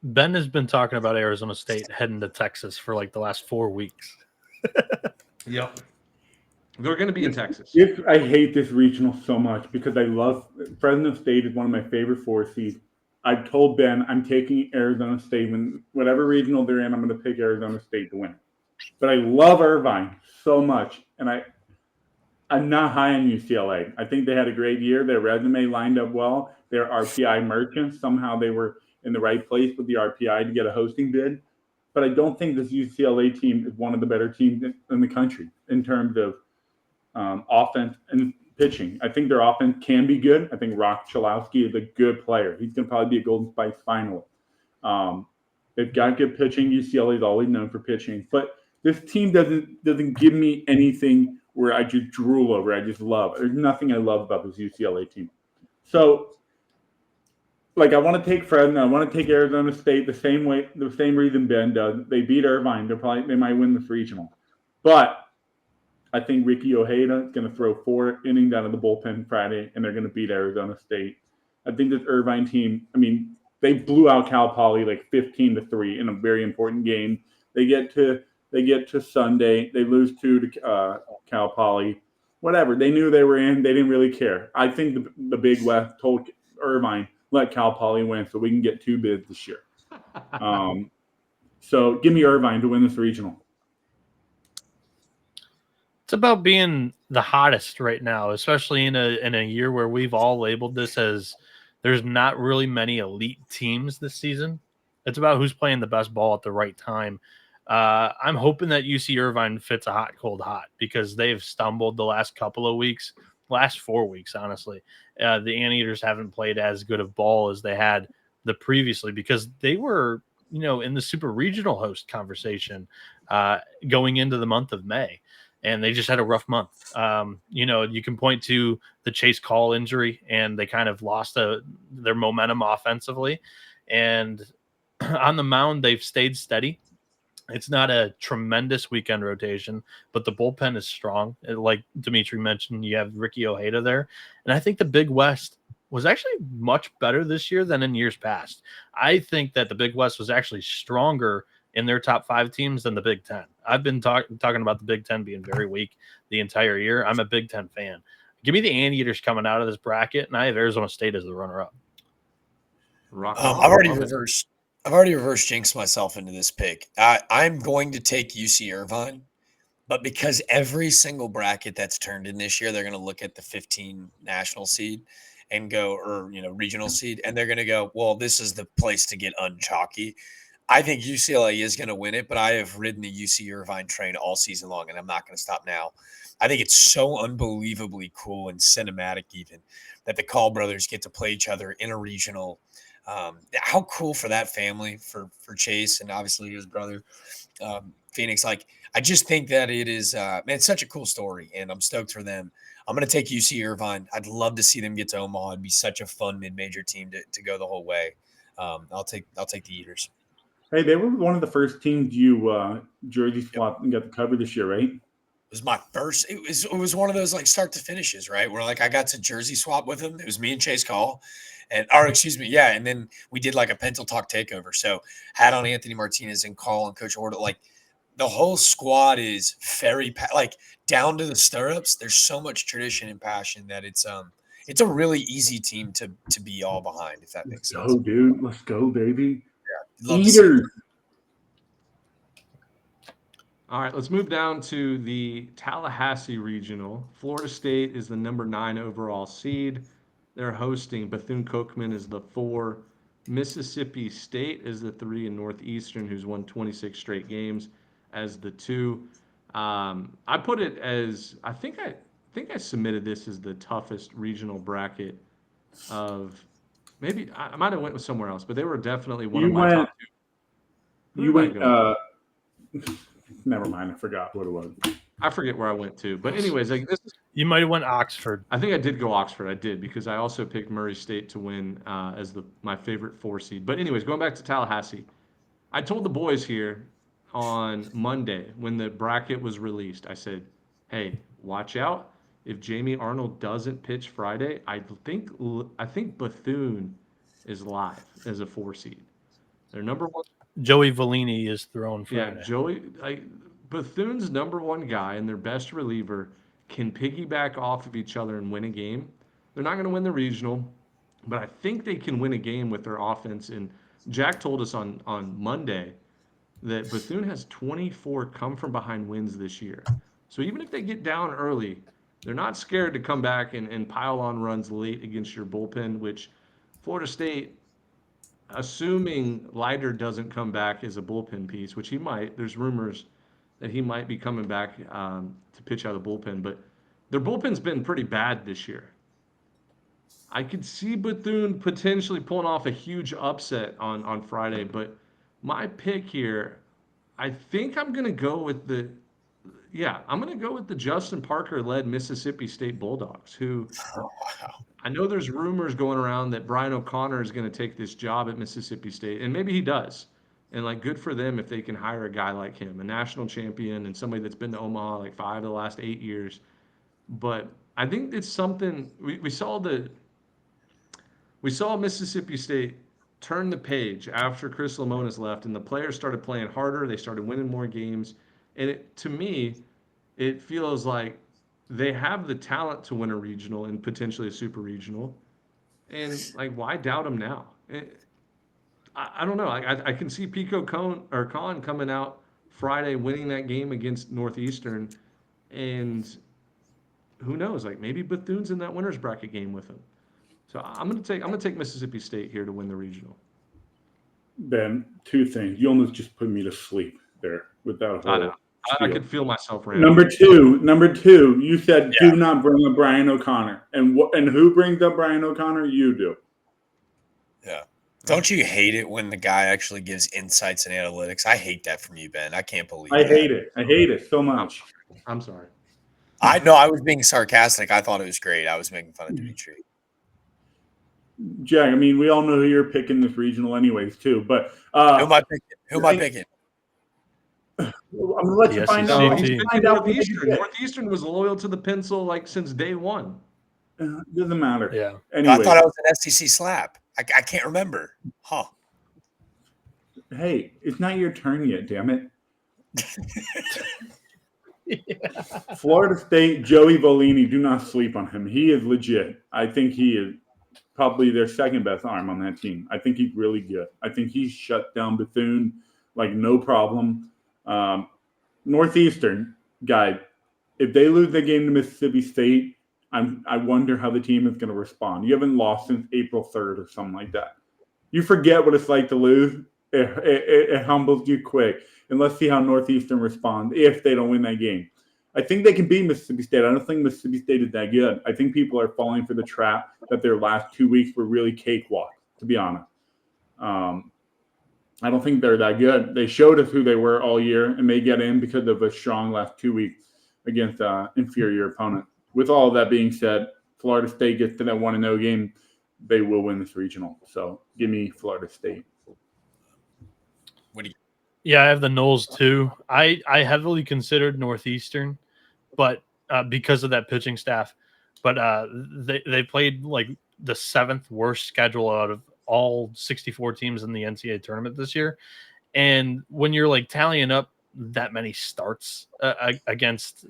Ben has been talking about Arizona State heading to Texas for like the last 4 weeks. Yep. They're going to be in Texas. I hate this regional so much because I love Fresno State is one of my favorite 4 seeds. I've told Ben I'm taking Arizona State when whatever regional they're in, I'm going to pick Arizona State to win. But I love Irvine so much, and I'm not high on UCLA. I think they had a great year. Their resume lined up well. They're RPI merchants. Somehow they were in the right place with the RPI to get a hosting bid. But I don't think this UCLA team is one of the better teams in the country in terms of offense and pitching. I think their offense can be good. I think Rock Chalowski is a good player. He's going to probably be a Golden Spikes finalist. They've got good pitching. UCLA is always known for pitching, but this team doesn't give me anything where I just drool over. I just love. There's nothing I love about this UCLA team. So, like, I want to take Fresno. I want to take Arizona State the same reason Ben does. They beat Irvine. They might win this regional, but I think Ricky Ojeda is going to throw 4 innings out of the bullpen Friday, and they're going to beat Arizona State. I think this Irvine team, I mean, they blew out Cal Poly like 15-3 in a very important game. They get to Sunday, they lose 2 to Cal Poly. Whatever, they knew they were in. They didn't really care. I think the Big West told Irvine, let Cal Poly win so we can get 2 bids this year. So give me Irvine to win this regional. It's about being the hottest right now, especially in a year where we've all labeled this as there's not really many elite teams this season. It's about who's playing the best ball at the right time. I'm hoping that UC Irvine fits a hot, cold, hot because they've stumbled the last couple of weeks, last 4 weeks, honestly. The Anteaters haven't played as good of ball as they had the previously because they were, in the super regional host conversation going into the month of May. And they just had a rough month. You can point to the Chase Call injury, and they kind of lost their momentum offensively. And on the mound, they've stayed steady. It's not a tremendous weekend rotation, but the bullpen is strong. Like Dimitri mentioned, you have Ricky Ojeda there. And I think the Big West was actually much better this year than in years past. I think that the Big West was actually stronger in their top 5 teams than the Big Ten. I've been talking about the Big Ten being very weak the entire year. I'm a Big Ten fan. Give me the Anteaters coming out of this bracket, and I have Arizona State as the runner-up. I've already reversed jinxed myself into this pick. I'm going to take UC Irvine, but because every single bracket that's turned in this year, they're going to look at the 15 national seed and go, or regional seed, and they're going to go, well, this is the place to get unchalky. I think UCLA is going to win it, but I have ridden the UC Irvine train all season long, and I'm not going to stop now. I think it's so unbelievably cool and cinematic even that the Call brothers get to play each other in a regional. How cool for that family, for Chase and obviously his brother, Phoenix. Like, I just think that it is it's such a cool story, and I'm stoked for them. I'm going to take UC Irvine. I'd love to see them get to Omaha. It'd be such a fun mid-major team to go the whole way. I'll take the Eaters. Hey, they were one of the first teams you jersey swapped and got to cover this year, right? It was my first. It was one of those like start to finishes, right? Where like I got to jersey swap with him. It was me and Chase Call, and then we did like a Pental Talk takeover. So had on Anthony Martinez and Call and Coach Horta. Like the whole squad is very like down to the stirrups. There's so much tradition and passion that it's a really easy team to be all behind. If that makes sense. Oh, dude, let's go, baby. Eaters. All right, let's move down to the Tallahassee Regional. Florida State is the number 9 overall seed. They're hosting Bethune-Cookman is the 4. Mississippi State is the 3, and Northeastern, who's won 26 straight games, as the 2. I put it as I think I submitted this as the toughest regional bracket of. Maybe I might have went with somewhere else, but they were definitely one of my top 2. Never mind. I forgot what it was. I forget where I went to. But anyways, like this is, You might have went Oxford. I think I did go Oxford. I did because I also picked Murray State to win as my favorite 4 seed. But anyways, going back to Tallahassee, I told the boys here on Monday when the bracket was released, I said, "Hey, watch out. If Jamie Arnold doesn't pitch Friday, I think Bethune is live as a 4 seed. They're number one. Joey Vellini is thrown Yeah, Friday. Bethune's number one guy and their best reliever can piggyback off of each other and win a game. They're not going to win the regional, but I think they can win a game with their offense. And Jack told us on Monday that Bethune has 24 come from behind wins this year. So even if they get down early, they're not scared to come back and pile on runs late against your bullpen, which Florida State, assuming Leiter doesn't come back as a bullpen piece, which he might, there's rumors that he might be coming back to pitch out of the bullpen, but their bullpen's been pretty bad this year. I could see Bethune potentially pulling off a huge upset on Friday, but my pick here, I think I'm going to go with I'm going to go with the Justin Parker-led Mississippi State Bulldogs, who Oh, wow. I know there's rumors going around that Brian O'Connor is going to take this job at Mississippi State, and maybe he does. And like, good for them if they can hire a guy like him, a national champion and somebody that's been to Omaha like 5 of the last 8 years. But I think it's something we saw Mississippi State turn the page after Chris Lamona's left, and the players started playing harder. They started winning more games, and to me, it feels like they have the talent to win a regional and potentially a super regional. And like, why doubt them now? I don't know. I can see Pico Khan coming out Friday, winning that game against Northeastern, and who knows? Like, maybe Bethune's in that winners bracket game with them. So I'm gonna take Mississippi State here to win the regional. Ben, two things. You almost just put me to sleep there with that whole I know. I spiel. could feel myself rambling. Number two, you said do not bring up Brian O'Connor. And who brings up Brian O'Connor? You do. Yeah. Don't you hate it when the guy actually gives insights and analytics? I hate that from you, Ben. I can't believe I that. hate it. I hate it so much. I'm sorry. I know I was being sarcastic. I thought it was great. I was making fun of Dimitri. Jack, I mean, we all know who you're picking this regional anyways, too. But Who am I picking? I'm going to let you find SEC out. No, he's team. picking Northeastern. Northeastern was loyal to the pencil like since day one. Doesn't matter. Yeah. Anyway, I thought I was an SEC slap. I can't remember. Huh. hey, it's not your turn yet, damn it. Florida State, Joey Vellini, do not sleep on him. He is legit. I think he is probably their second best arm on that team. I think he's really good. I think he's shut down Bethune like no problem. Northeastern guy, if they lose the game to Mississippi State, I wonder how the team is going to respond. You haven't lost since April 3rd or something like that. You forget what it's like to lose. It humbles you quick. And let's see how Northeastern responds if they don't win that game. I think they can beat Mississippi State. I don't think Mississippi State is that good. I think people are falling for the trap that their last 2 weeks were really cakewalk, to be honest. I don't think they're that good. They showed us who they were all year, and they get in because of a strong last 2 weeks against an inferior opponent. With all of that being said, Florida State gets to that 1-0 game. They will win this regional. So give me Florida State. Yeah, I have the Noles too. I heavily considered Northeastern, but because of that pitching staff, but they played like the 7th worst schedule out of all 64 teams in the NCAA tournament this year. And when you're like tallying up that many starts against,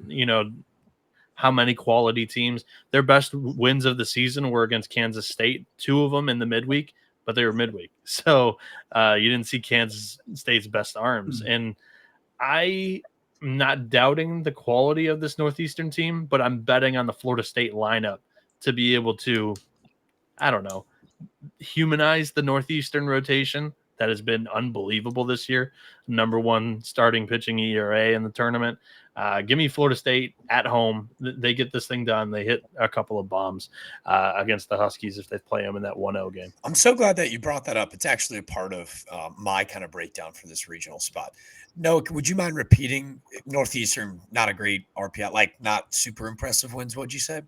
how many quality teams, their best wins of the season were against Kansas State, 2 of them in the midweek, but they were midweek. So you didn't see Kansas State's best arms. And I'm not doubting the quality of this Northeastern team, but I'm betting on the Florida State lineup to be able to, I don't know, humanize the Northeastern rotation that has been unbelievable this year. Number 1 starting pitching ERA in the tournament. Give me Florida State at home. They get this thing done. They hit a couple of bombs against the Huskies if they play them in that 1-0 game. I'm so glad that you brought that up. It's actually a part of my kind of breakdown for this regional spot. Noah, would you mind repeating Northeastern? Not a great RPI, like not super impressive wins. What'd you say?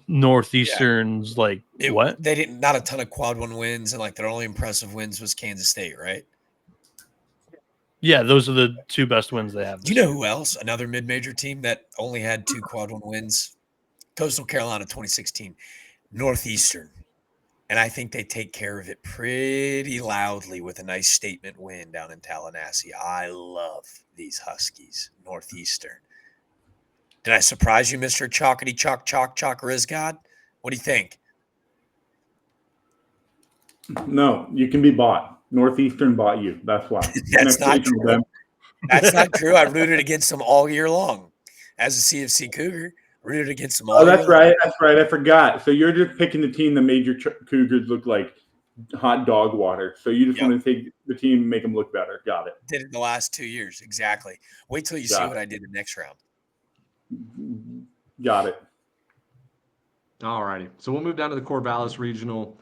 Northeastern's what? They didn't, not a ton of quad 1 wins, and like their only impressive wins was Kansas State, right? Yeah, those are the 2 best wins they have. Do you know who else? Another mid-major team that only had 2 quad 1 wins? Coastal Carolina 2016. Northeastern. And I think they take care of it pretty loudly with a nice statement win down in Tallahassee. I love these Huskies, Northeastern. Did I surprise you, Mr. Chalkity Chalk Rizgod? What do you think? No, you can be bought. Northeastern bought you. That's why. That's not true. That's not true. I rooted against them all year long. As a CFC Cougar, rooted against them all year long. That's right. I forgot. So you're just picking the team that made your Cougars look like hot dog water. So you just want to take the team and make them look better. Got it. Did it the last 2 years. Exactly. Wait till you see what I did in the next round. Got it. All righty. So we'll move down to the Corvallis Regional.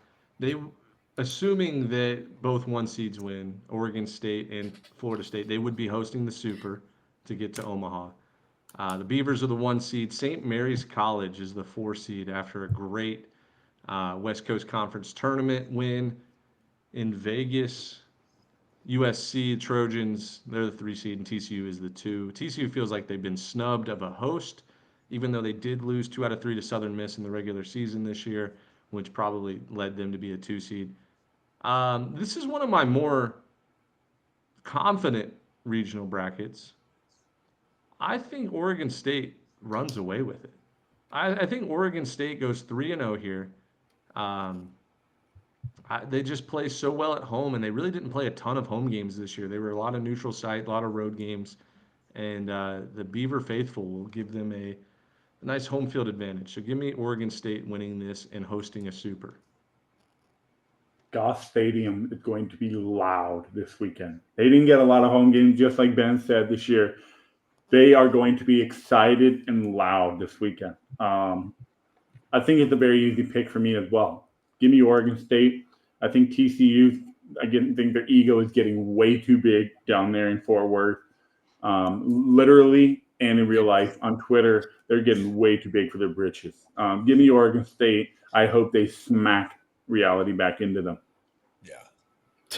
Assuming that both 1 seeds win, Oregon State and Florida State, they would be hosting the Super to get to Omaha. The Beavers are the 1 seed. St. Mary's College is the 4 seed after a great West Coast Conference tournament win in Vegas. USC Trojans, they're the 3 seed, and TCU is the 2. TCU feels like they've been snubbed of a host, even though they did lose 2 out of 3 to Southern Miss in the regular season this year, which probably led them to be a 2 seed. This is one of my more confident regional brackets. I think Oregon State runs away with it. I think Oregon State goes 3-0 here. They just play so well at home, and they really didn't play a ton of home games this year. They were a lot of neutral site, a lot of road games, and the Beaver faithful will give them a nice home field advantage. So give me Oregon State winning this and hosting a Super. Goss Stadium is going to be loud this weekend. They didn't get a lot of home games, just like Ben said this year. They are going to be excited and loud this weekend. I think it's a very easy pick for me as well. Give me Oregon State. I think TCU, again, think their ego is getting way too big down there in Fort Worth. Literally and in real life on Twitter, they're getting way too big for their britches. Give me Oregon State. I hope they smack reality back into them. Yeah.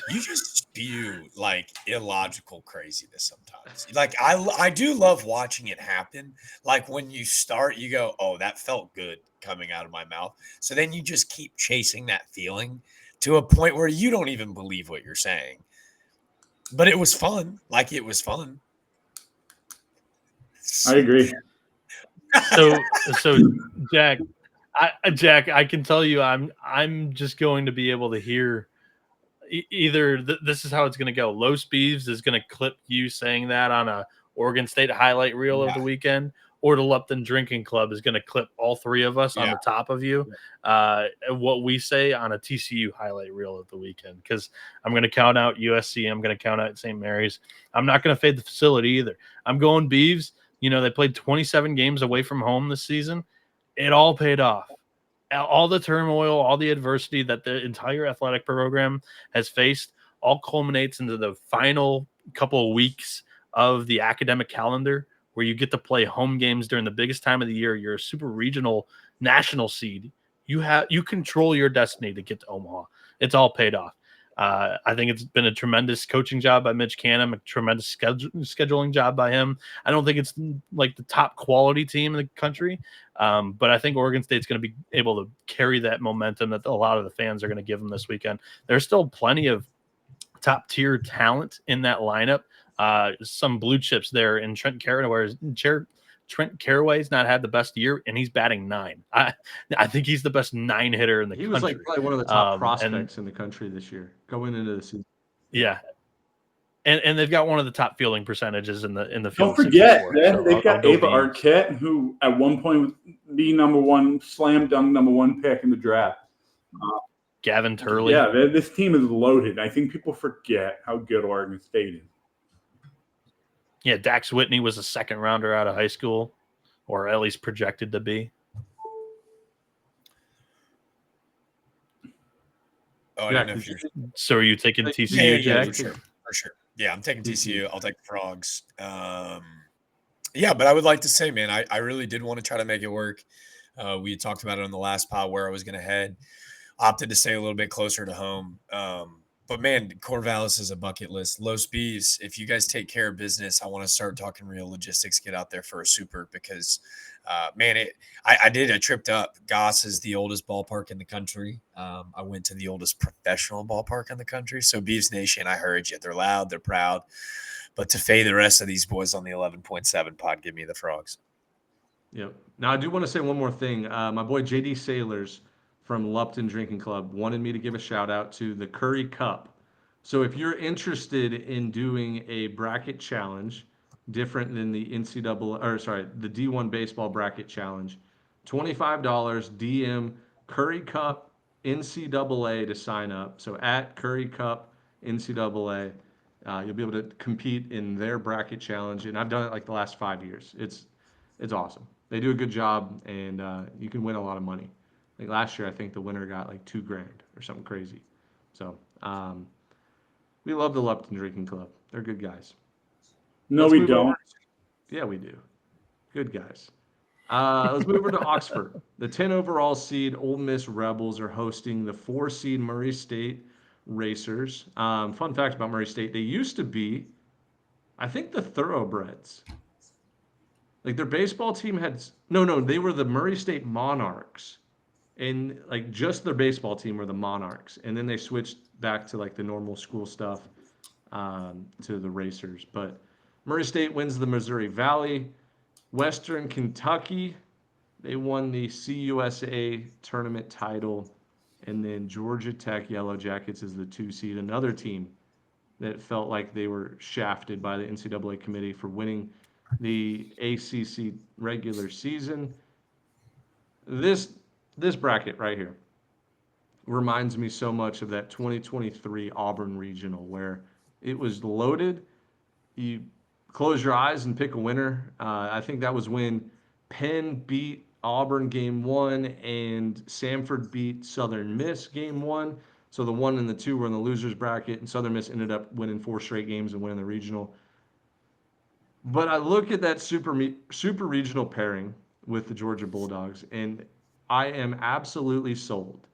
You just spew like illogical craziness sometimes. Like I do love watching it happen. Like when you start, you go, oh, that felt good coming out of my mouth. So then you just keep chasing that feeling to a point where you don't even believe what you're saying. But it was fun. Like it was fun. I agree. So Jack, I can tell you, I'm just going to be able to hear either this is how it's going to go. Los Beeves is going to clip you saying that on a Oregon State highlight reel of the weekend, or the Lupton Drinking Club is going to clip all 3 of us on the top of you. What we say on a TCU highlight reel of the weekend, because I'm going to count out USC. I'm going to count out St. Mary's. I'm not going to fade the facility either. I'm going Beeves. You know, they played 27 games away from home this season. It all paid off. All the turmoil, all the adversity that the entire athletic program has faced all culminates into the final couple of weeks of the academic calendar, where you get to play home games during the biggest time of the year. You're a super regional national seed. You control your destiny to get to Omaha. It's all paid off. I think it's been a tremendous coaching job by Mitch Canham, a tremendous scheduling job by him. I don't think it's like the top quality team in the country, but I think Oregon State's going to be able to carry that momentum that a lot of the fans are going to give them this weekend. There's still plenty of top tier talent in that lineup. Some blue chips there in Trent Caraway's not had the best year, and he's batting 9. I think he's the best 9 hitter in the country. He was like probably one of the top prospects in the country this year going into the season. Yeah. And they've got one of the top fielding percentages in the field. Don't forget, they've got Ava Arquette, who at one point was the slam dunk number 1 pick in the draft. Gavin Turley. Yeah, this team is loaded. I think people forget how good Oregon State is. Yeah, Dax Whitney was a second rounder out of high school, or at least projected to be. Oh, I didn't know if you're. So are you taking TCU, Yeah, Jack? for sure. Yeah, I'm taking TCU. I'll take the Frogs. Yeah, but I would like to say, man, I really did want to try to make it work. We had talked about it on the last pod where I was going to head. Opted to stay a little bit closer to home. But man, Corvallis is a bucket list. Los Bees, if you guys take care of business, I want to start talking real logistics, get out there for a super because, man, I tripped up. Goss is the oldest ballpark in the country. I went to the oldest professional ballpark in the country. So Bees Nation, I heard you. They're loud, they're proud. But to fade the rest of these boys on the 11.7 pod, give me the Frogs. Yep. Now, I do want to say one more thing. My boy JD Sailors from Lupton Drinking Club wanted me to give a shout out to the Curry Cup. So if you're interested in doing a bracket challenge different than the the D1 baseball bracket challenge, $25 DM Curry Cup NCAA to sign up. So at Curry Cup NCAA, you'll be able to compete in their bracket challenge. And I've done it like the last 5 years. It's awesome. They do a good job, and you can win a lot of money. Like last year, I think the winner got like $2,000 or something crazy. So we love the Lupton Drinking Club. They're good guys. No, Let's we move don't. over- Yeah, we do. Good guys. Let's move over to Oxford. The 10 overall seed Ole Miss Rebels are hosting the 4 seed Murray State Racers. Fun fact about Murray State: they used to be, I think, the Thoroughbreds. Like their baseball team had no, they were the Murray State Monarchs, and like just their baseball team were the Monarchs, and then they switched back to like the normal school stuff to the Racers. But Murray State wins the Missouri Valley. Western Kentucky, they won the CUSA tournament title, and then Georgia Tech Yellow Jackets is the 2 seed, another team that felt like they were shafted by the NCAA committee for winning the ACC regular season. This bracket right here reminds me so much of that 2023 Auburn Regional where it was loaded. You close your eyes and pick a winner. I think that was when Penn beat Auburn game 1 and Samford beat Southern Miss game 1. So the 1 and the 2 were in the losers bracket, and Southern Miss ended up winning 4 straight games and winning the regional. But I look at that super regional pairing with the Georgia Bulldogs, and I am absolutely sold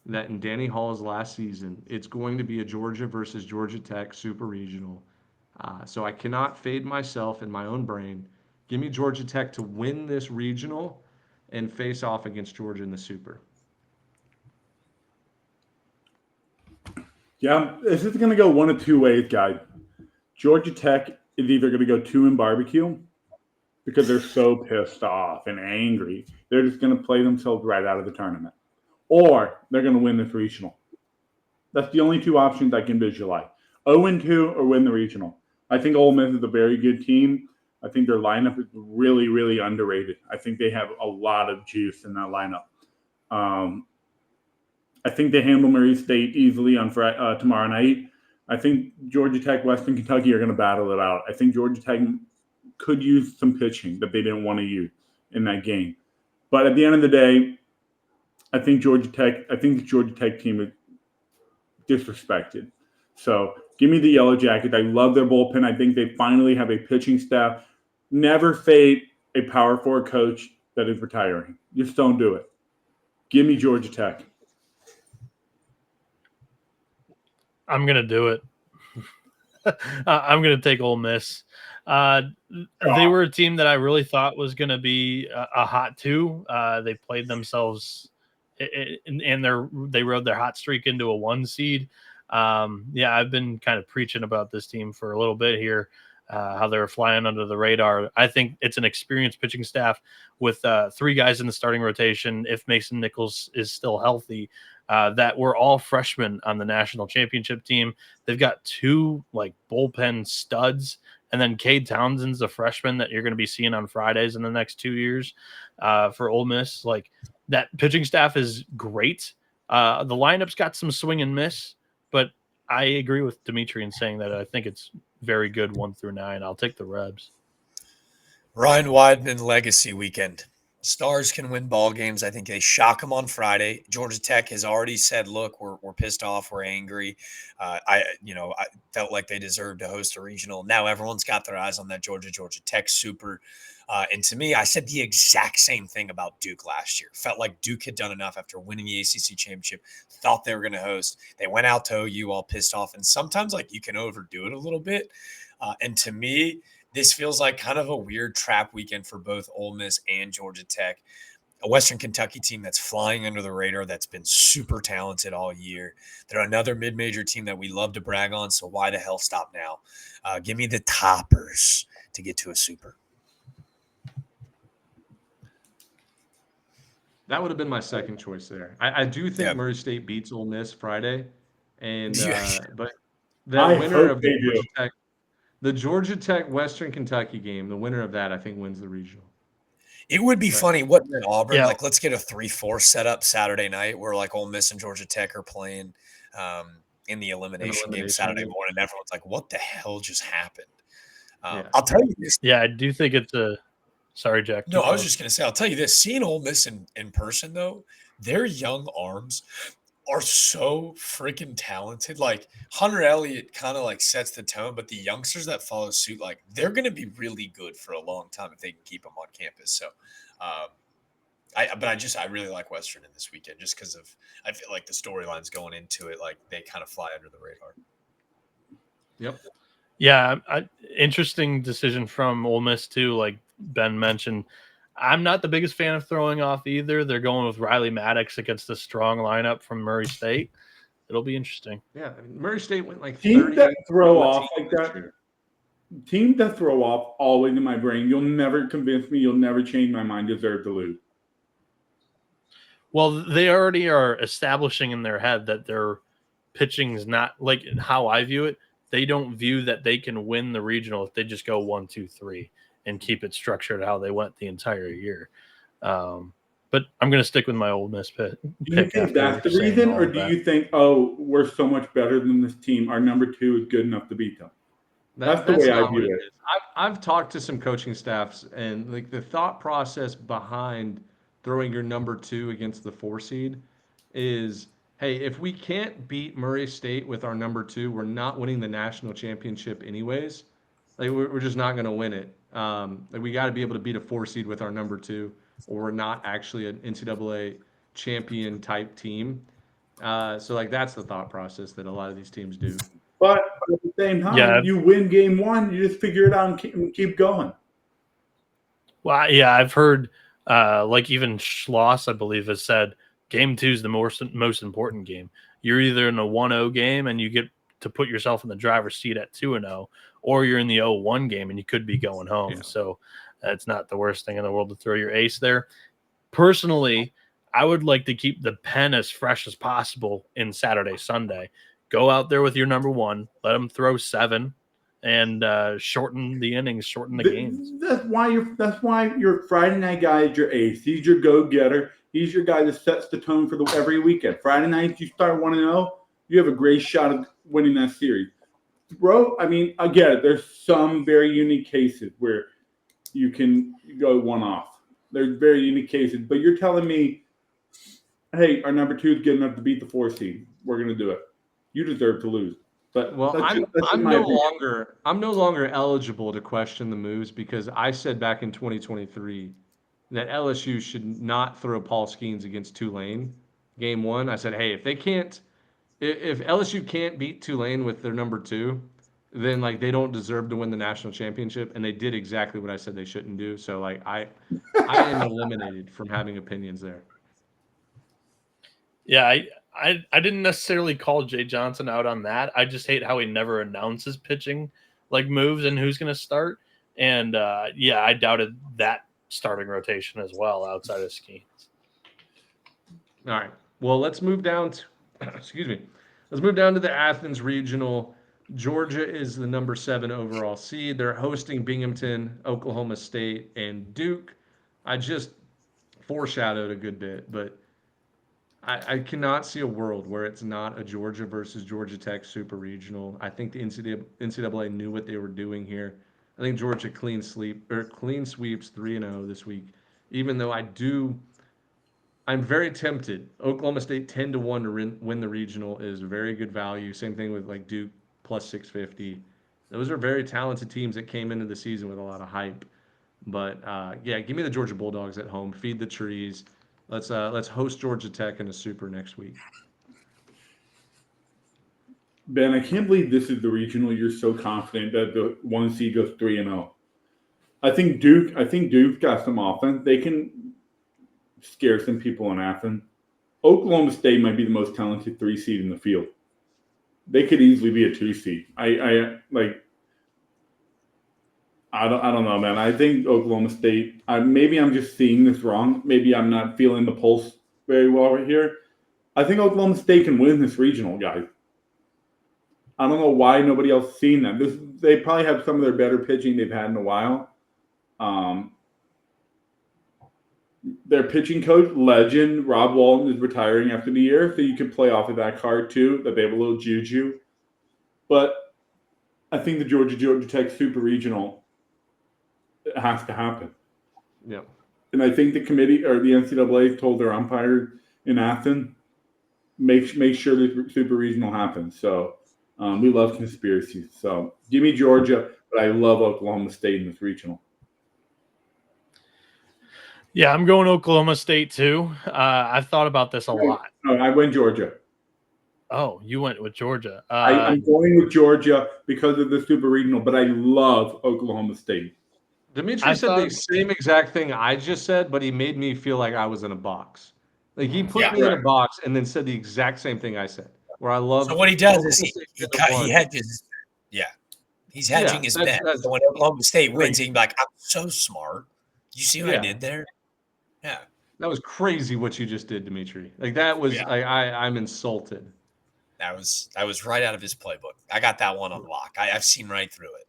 that in Danny Hall's last season, it's going to be a Georgia versus Georgia Tech super regional. So I cannot fade myself in my own brain. Give me Georgia Tech to win this regional and face off against Georgia in the super. Yeah, this is going to go one of two ways, guys. Georgia Tech is either going to go 2 in barbecue because they're so pissed off and angry. They're just going to play themselves right out of the tournament. Or they're going to win this regional. That's the only 2 options I can visualize. 0-2 or win the regional. I think Ole Miss is a very good team. I think their lineup is really, really underrated. I think they have a lot of juice in that lineup. I think they handle Murray State easily on tomorrow night. I think Georgia Tech, Western Kentucky are going to battle it out. I think Georgia Tech could use some pitching that they didn't want to use in that game. But at the end of the day, I think the Georgia Tech team is disrespected. So give me the Yellow Jackets. I love their bullpen. I think they finally have a pitching staff. Never fade a Power 4 coach that is retiring. Just don't do it. Give me Georgia Tech. I'm going to do it. I'm going to take Ole Miss. They were a team that I really thought was going to be a hot 2. They played themselves and they rode their hot streak into a 1 seed. I've been kind of preaching about this team for a little bit here, how they're flying under the radar. I think it's an experienced pitching staff with 3 guys in the starting rotation. If Mason Nichols is still healthy, that were all freshmen on the national championship team. They've got 2 like bullpen studs, and then Cade Townsend's a freshman that you're going to be seeing on Fridays in the next 2 years for Ole Miss. Like that pitching staff is great. The lineup's got some swing and miss, but I agree with Dimitri in saying that I think it's very good 1 through 9. I'll take the Rebs. Ryan Weidman legacy weekend. Stars can win ball games. I think they shock them on Friday. Georgia Tech has already said, "Look, we're pissed off. We're angry." I felt like they deserved to host a regional. Now everyone's got their eyes on that Georgia Tech Super. And to me, I said the exact same thing about Duke last year. Felt like Duke had done enough after winning the ACC championship. Thought they were going to host. They went out to OU all pissed off. And sometimes like you can overdo it a little bit. And to me, this feels like kind of a weird trap weekend for both Ole Miss and Georgia Tech. A Western Kentucky team that's flying under the radar, that's been super talented all year. They're another mid-major team that we love to brag on, so why the hell stop now? Give me the Toppers to get to a Super. That would have been my second choice there. I do think Murray State beats Ole Miss Friday, and but the winner of the Georgia Tech Western Kentucky game, the winner of that, I think, wins the regional. It would be funny, wouldn't it, Auburn? Yeah. Like, let's get a 3-4 setup Saturday night where like Ole Miss and Georgia Tech are playing in the elimination game Saturday morning. Everyone's like, "What the hell just happened?" I'll tell you this. Yeah, I do think it's a. Sorry, Jack. No, I was just going to say, I'll tell you this. Seeing Ole Miss in person, though, their young arms are so freaking talented. Like, Hunter Elliott kind of, like, sets the tone, but the youngsters that follow suit, like, they're going to be really good for a long time if they can keep them on campus. So, I really like Western in this weekend just because of – I feel like the storylines going into it, like, they kind of fly under the radar. Yep. Yeah, interesting decision from Ole Miss, too, like Ben mentioned. I'm not the biggest fan of throwing off either. They're going with Riley Maddox against the strong lineup from Murray State. It'll be interesting. Yeah, I mean, Murray State went like teams that throw off like that. Teams that throw off always in my brain. You'll never convince me. You'll never change my mind. Deserve to lose. Well, they already are establishing in their head that their pitching is not like how I view it. They don't view that they can win the regional if they just go 1, 2, 3 and keep it structured how they went the entire year. But I'm going to stick with my Ole Miss pick. Do you think that's the reason, or do you think, we're so much better than this team, our number 2 is good enough to beat them? That's the way I view it. I've talked to some coaching staffs, and like the thought process behind throwing your number 2 against the 4 seed is, hey, if we can't beat Murray State with our number 2, we're not winning the national championship anyways. Like we're just not going to win it. Like we got to be able to beat a 4 seed with our number 2, or we're not actually an NCAA champion type team. So like that's the thought process that a lot of these teams do. But at the same time, you win game 1, you just figure it out and keep going. Well, yeah, I've heard like even Schloss, I believe, has said game 2 is the most important game. You're either in a 1-0 game and you get to put yourself in the driver's seat at 2-0, or you're in the 0-1 game and you could be going home. Yeah. So it's not the worst thing in the world to throw your ace there. Personally, I would like to keep the pen as fresh as possible in Saturday, Sunday. Go out there with your number 1, let them throw 7, and shorten the innings, shorten the games. That's why your Friday night guy is your ace. He's your go-getter. He's your guy that sets the tone for every weekend. Friday night, you start 1-0, you have a great shot of winning that series. Bro, I mean, I get it. There's some very unique cases where you can go one off. There's very unique cases. But you're telling me, hey, our number 2 is good enough to beat the 4 seed. We're going to do it. You deserve to lose. But I'm no longer eligible to question the moves because I said back in 2023 that LSU should not throw Paul Skeens against Tulane. Game 1, I said, hey, if LSU can't beat Tulane with their number 2, then like they don't deserve to win the national championship, and they did exactly what I said they shouldn't do. So like I am eliminated from having opinions there. Yeah, I didn't necessarily call Jay Johnson out on that. I just hate how he never announces pitching like moves and who's going to start. And I doubted that starting rotation as well outside of Skeens. All right. Well, let's move down to Let's move down to the Athens Regional. Georgia is the number 7 overall seed. They're hosting Binghamton, Oklahoma State, and Duke. I just foreshadowed a good bit, but I cannot see a world where it's not a Georgia versus Georgia Tech super regional. I think the NCAA knew what they were doing here. I think Georgia clean sweeps 3-0 this week. Even though I'm very tempted. Oklahoma State 10-1 to win the regional is very good value. Same thing with like Duke plus 650. Those are very talented teams that came into the season with a lot of hype. But yeah, give me the Georgia Bulldogs at home. Feed the trees. Let's host Georgia Tech in a super next week. Ben, I can't believe this is the regional. You're so confident that the 1 seed goes 3-0. I think Duke got some offense. They can scare some people in Athens. Oklahoma State might be the most talented 3 seed in the field. They could easily be a 2 seed. I don't know, man. I think Oklahoma State. Maybe I'm just seeing this wrong. Maybe I'm not feeling the pulse very well right here. I think Oklahoma State can win this regional, guys. I don't know why nobody else has seen them. They probably have some of their better pitching they've had in a while. Their pitching coach, legend, Rob Walton, is retiring after the year, so you can play off of that card too, that they have a little juju. But I think the Georgia Tech Super Regional has to happen. Yeah. And I think the committee or the NCAA told their umpire in Athens, make sure the Super Regional happens. So we love conspiracies. So give me Georgia, but I love Oklahoma State in this regional. Yeah, I'm going Oklahoma State too. I've thought about this a lot. No, I went Georgia. Oh, you went with Georgia. I'm going with Georgia because of the Super Regional, but I love Oklahoma State. Dimitri said the same exact thing I just said, but he made me feel like I was in a box. Like he put me in a box and then said the exact same thing I said. Where I love. So what he does is he hedges. Yeah, he's hedging his bet. So when Oklahoma State wins, he's like, "I'm so smart. You see what I did there?" Yeah, that was crazy what you just did, Dimitri. Like that was I'm insulted. That was right out of his playbook. I got that one on lock. I've seen right through it.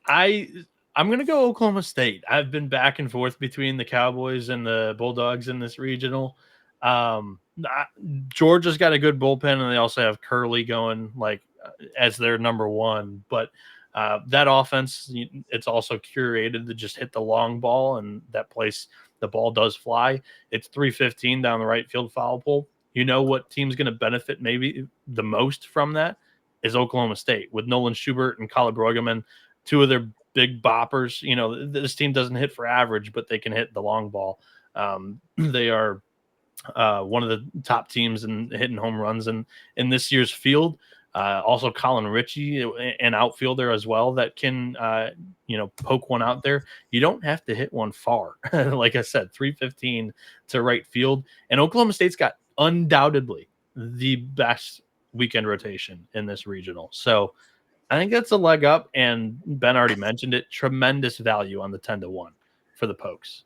I'm going to go Oklahoma State. I've been back and forth between the Cowboys and the Bulldogs in this regional. Georgia's got a good bullpen, and they also have Curley going as their number one. But that offense, it's also curated to just hit the long ball, and that place the ball does fly. It's 315 down the right field foul pole. You know what team's going to benefit maybe the most from that is Oklahoma State with Nolan Schubert and Kyle Brueggemann, two of their big boppers. This team doesn't hit for average, but they can hit the long ball. They are one of the top teams in hitting home runs in this year's field. Also Colin Ritchie, an outfielder as well that can, poke one out there. You don't have to hit one far. Like I said, 315 to right field. And Oklahoma State's got undoubtedly the best weekend rotation in this regional. So I think that's a leg up. And Ben already mentioned it. Tremendous value on the 10-1 for the Pokes.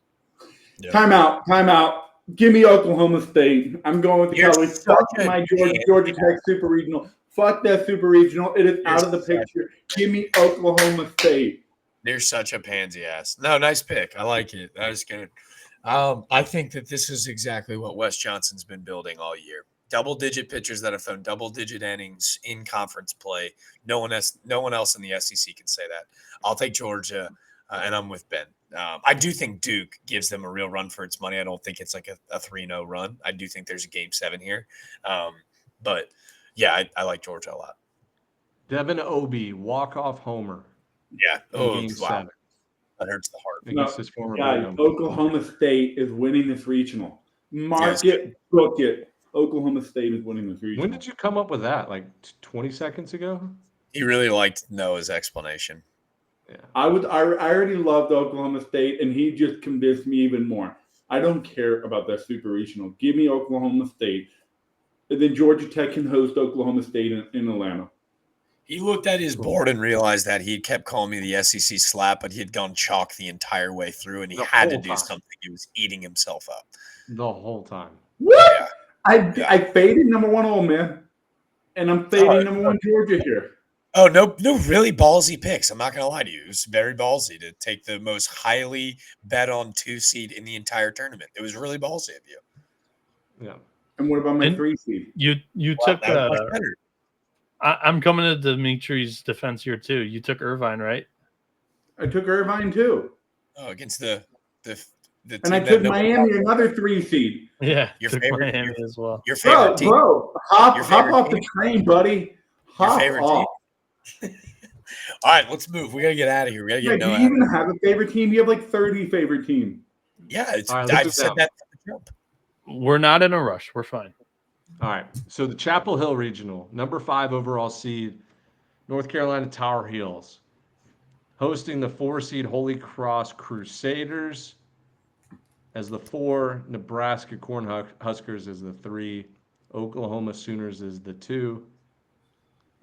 Yeah. Time out. Give me Oklahoma State. I'm going with the Cowboys. Fuck my Georgia Tech Super Regional. Fuck that Super Regional. It is out of the picture. Give me Oklahoma State. They're such a pansy ass. No, nice pick. I like it. That is good. I think that this is exactly what Wes Johnson's been building all year. Double-digit pitchers that have thrown double-digit innings in conference play. No one else in the SEC can say that. I'll take Georgia, and I'm with Ben. I do think Duke gives them a real run for its money. I don't think it's like a 3-0 run. I do think there's a Game 7 here. But, yeah, I like Georgia a lot. Devin Obie, walk-off homer. Yeah. Game 7. That hurts the heart. Against his former guys, Oklahoma State is winning this regional. Book it. Oklahoma State is winning this regional. When did you come up with that? Like 20 seconds ago? He really liked Noah's explanation. Yeah. I already loved Oklahoma State, and he just convinced me even more. I don't care about that super regional. Give me Oklahoma State. And then Georgia Tech can host Oklahoma State in Atlanta. He looked at his board and realized that he kept calling me the SEC slap, but he had gone chalk the entire way through, and he had to do something. He was eating himself up. The whole time. What? Yeah. I faded number 1 Ole Miss, and I'm fading number 1 Georgia here. Oh, no, really ballsy picks. I'm not going to lie to you. It was very ballsy to take the most highly bet on 2 seed in the entire tournament. It was really ballsy of you. Yeah. And what about my And 3 seed? You Well, took. that was much better. I'm coming to Dimitri's defense here too. You took Irvine, right? I took Irvine too. Oh, against the And team I that took nobody Miami, thought- another 3 seed. Yeah, Your took favorite- Miami as well. your favorite team. Bro, Your hop favorite off the team? train, buddy. Your Hop favorite off. team? All right, let's move. We gotta get out of here. We gotta Yeah, get do you Noah. even have a favorite team? You have like 30 favorite teams. Yeah, it's, All right, let's I've move said down. that from the jump. We're not in a rush. We're fine. All right. So the Chapel Hill Regional, number 5 overall seed, North Carolina Tar Heels, hosting the 4 seed Holy Cross Crusaders as the 4, Nebraska Cornhuskers as the 3, Oklahoma Sooners as the 2.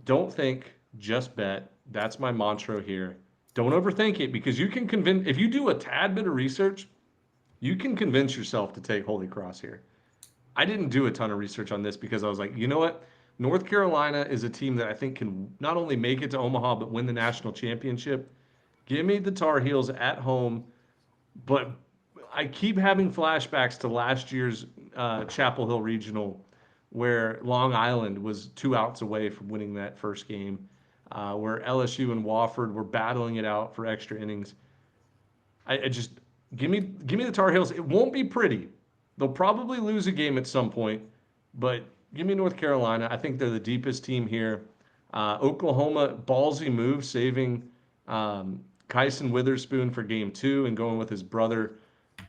Don't think, just bet. That's my mantra here. Don't overthink it because you can convince, if you do a tad bit of research, you can convince yourself to take Holy Cross here. I didn't do a ton of research on this because I was like, you know what? North Carolina is a team that I think can not only make it to Omaha, but win the national championship. Give me the Tar Heels at home. But I keep having flashbacks to last year's Chapel Hill Regional where Long Island was 2 outs away from winning that first game, where LSU and Wofford were battling it out for extra innings. I just give me the Tar Heels. It won't be pretty. They'll probably lose a game at some point, but give me North Carolina. I think they're the deepest team here. Oklahoma, ballsy move, saving Kyson Witherspoon for game 2 and going with his brother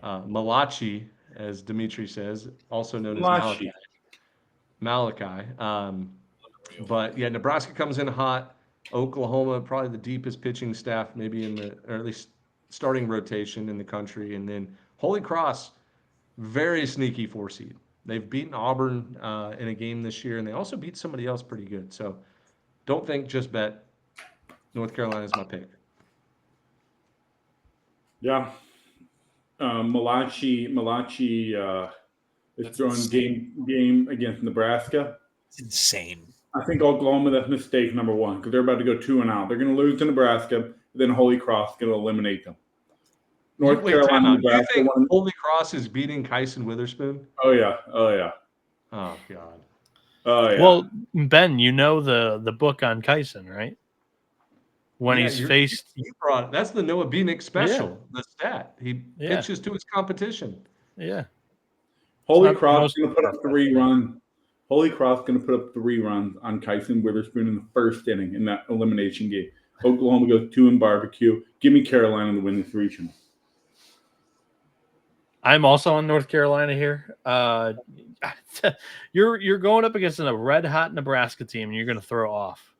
Malachi, as Dimitri says, also known as Malachi. Malachi. But yeah, Nebraska comes in hot. Oklahoma, probably the deepest pitching staff, maybe or at least starting rotation in the country. And then Holy Cross, very sneaky 4 seed. They've beaten Auburn in a game this year, and they also beat somebody else pretty good. So don't think, just bet. North Carolina is my pick. Yeah. Malachi is That's throwing insane. game against Nebraska. It's insane. I think Oklahoma, that's mistake number 1 because they're about to go 2-0. They're going to lose to Nebraska, then Holy Cross is going to eliminate them. North Wait, time Carolina, out. Do you Nebraska think won. Holy Cross is beating Kyson Witherspoon? Oh yeah. Oh, God. Oh yeah. Well, Ben, you know the book on Kyson, right? When Yeah, he's you're- faced, you brought it. That's the Noah Beanick special, the stat. He Yeah. pitches to his competition. yeah, Holy not the Cross most going to put up perfect. 3 runs. Holy Cross going to put up 3 runs on Kyson Witherspoon in the first inning in that elimination game. Oklahoma goes 2 in barbecue. Give me Carolina to win this regional. I'm also on North Carolina here. You're going up against a red hot Nebraska team, and you're going to throw off.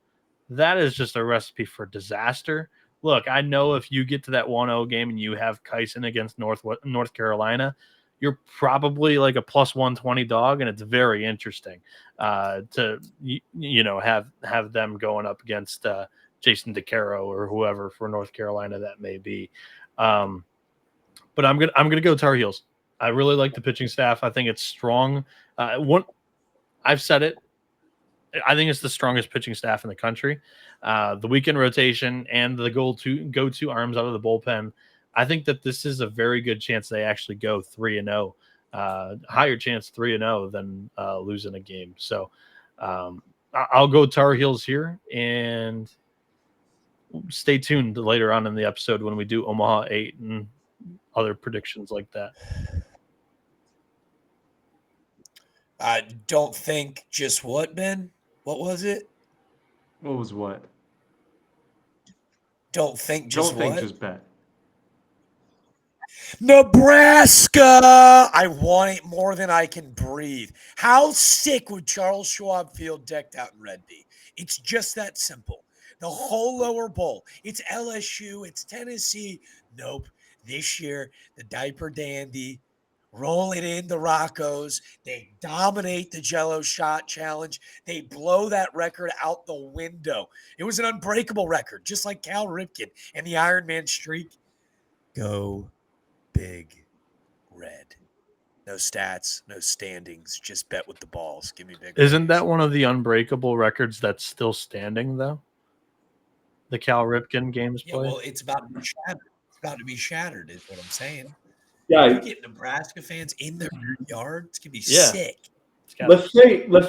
That is just a recipe for disaster. Look, I know if you get to that 1-0 game and you have Kyson against North Carolina, you're probably like a plus 120 dog, and it's very interesting to have them going up against Jason DeCaro or whoever for North Carolina that may be. But I'm gonna go Tar Heels. I really like the pitching staff. I think it's strong. I've said it. I think it's the strongest pitching staff in the country. The weekend rotation and the go-to arms out of the bullpen. I think that this is a very good chance they actually go 3-0. Higher chance 3-0 than losing a game. So I'll go Tar Heels here, and stay tuned later on in the episode when we do Omaha 8 and other predictions like that. Don't think just what, Ben? What was it? What was what? Don't think just Don't think, what? just bet. Nebraska! I want it more than I can breathe. How sick would Charles Schwab Field decked out in red be? It's just that simple. The whole lower bowl. It's LSU. It's Tennessee. Nope. This year, the diaper dandy roll it in the Roccos. They dominate the Jello shot challenge. They blow that record out the window. It was an unbreakable record, just like Cal Ripken and the Ironman streak. Go Big Red. No stats, no standings. Just bet with the balls. Give me big. Isn't that one of the unbreakable records that's still standing, though? The Cal Ripken games Yeah, played? well, it's about to be shattered. It's about to be shattered, is what I'm saying. Yeah. You get Nebraska fans in their yard. It's gonna be Yeah. sick. Let's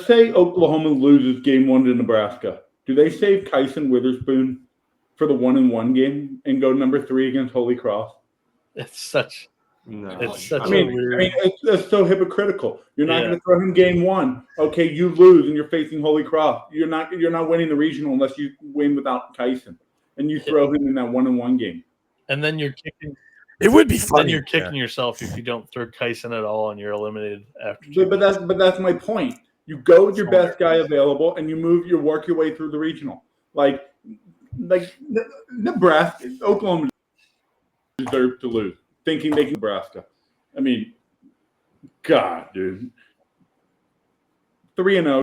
say Oklahoma loses game 1 to Nebraska. Do they save Kyson Witherspoon for the 1-1 game and go number 3 against Holy Cross? It's such No. it's such I mean, a weird. it's so hypocritical. You're not Yeah. going to throw him game 1. Okay, you lose and you're facing Holy Cross. You're not winning the regional unless you win without Kyson, and you throw him in that 1-1 game. And then you're kicking. It would be funny. Then you're kicking yourself if you don't throw Kyson at all and you're eliminated after. 2 But that's my point. You go with your best guy available, and you work your way through the regional. Like Nebraska, Oklahoma deserve to lose, thinking they can Nebraska. I mean, God, dude. 3-0,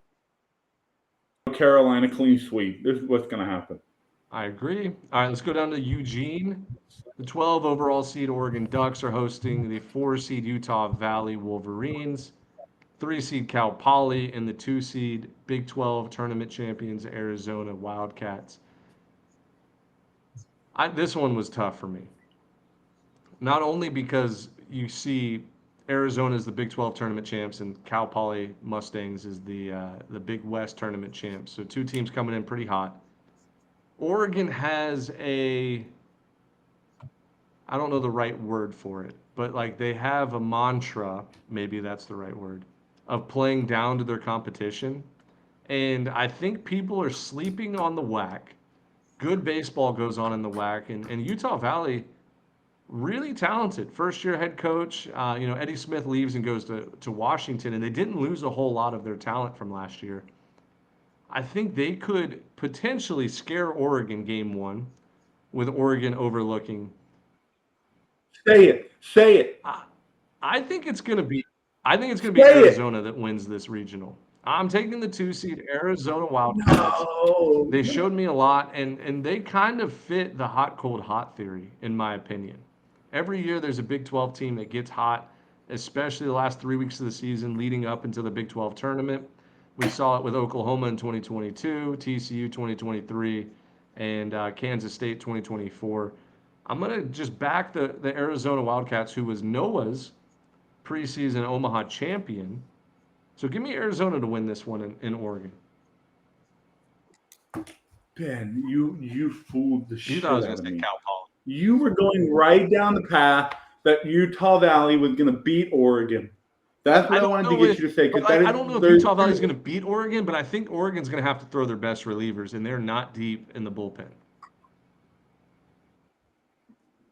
Carolina clean sweep. This is what's going to happen. I agree. All right, let's go down to Eugene. The 12 overall seed Oregon Ducks are hosting the 4 seed Utah Valley Wolverines, 3 seed Cal Poly, and the 2 seed Big 12 tournament champions Arizona Wildcats. This one was tough for me. Not only because you see Arizona is the Big 12 tournament champs and Cal Poly Mustangs is the Big West tournament champs. So 2 teams coming in pretty hot. Oregon has I don't know the right word for it, but like they have a mantra, maybe that's the right word, of playing down to their competition. And I think people are sleeping on the WAC. Good baseball goes on in the WAC, and Utah Valley, really talented. First-year head coach, Eddie Smith leaves and goes to Washington, and they didn't lose a whole lot of their talent from last year. I think they could potentially scare Oregon game 1 with Oregon overlooking. Say it. I think it's going to be Say Arizona that wins this regional. I'm taking the 2 seed Arizona Wildcats. No. They showed me a lot, and they kind of fit the hot, cold, hot theory, in my opinion. Every year there's a Big 12 team that gets hot, especially the last 3 weeks of the season leading up into the Big 12 tournament. We saw it with Oklahoma in 2022, TCU 2023, and Kansas State 2024. I'm going to just back the Arizona Wildcats, who was Noah's preseason Omaha champion. So give me Arizona to win this one in Oregon. Ben, you fooled the shit You thought I was out going of to say me. Cal Poly. You were going right down the path that Utah Valley was going to beat Oregon. That's what I wanted to get you to say. I don't know if Utah Valley is going to beat Oregon, but I think Oregon's going to have to throw their best relievers, and they're not deep in the bullpen.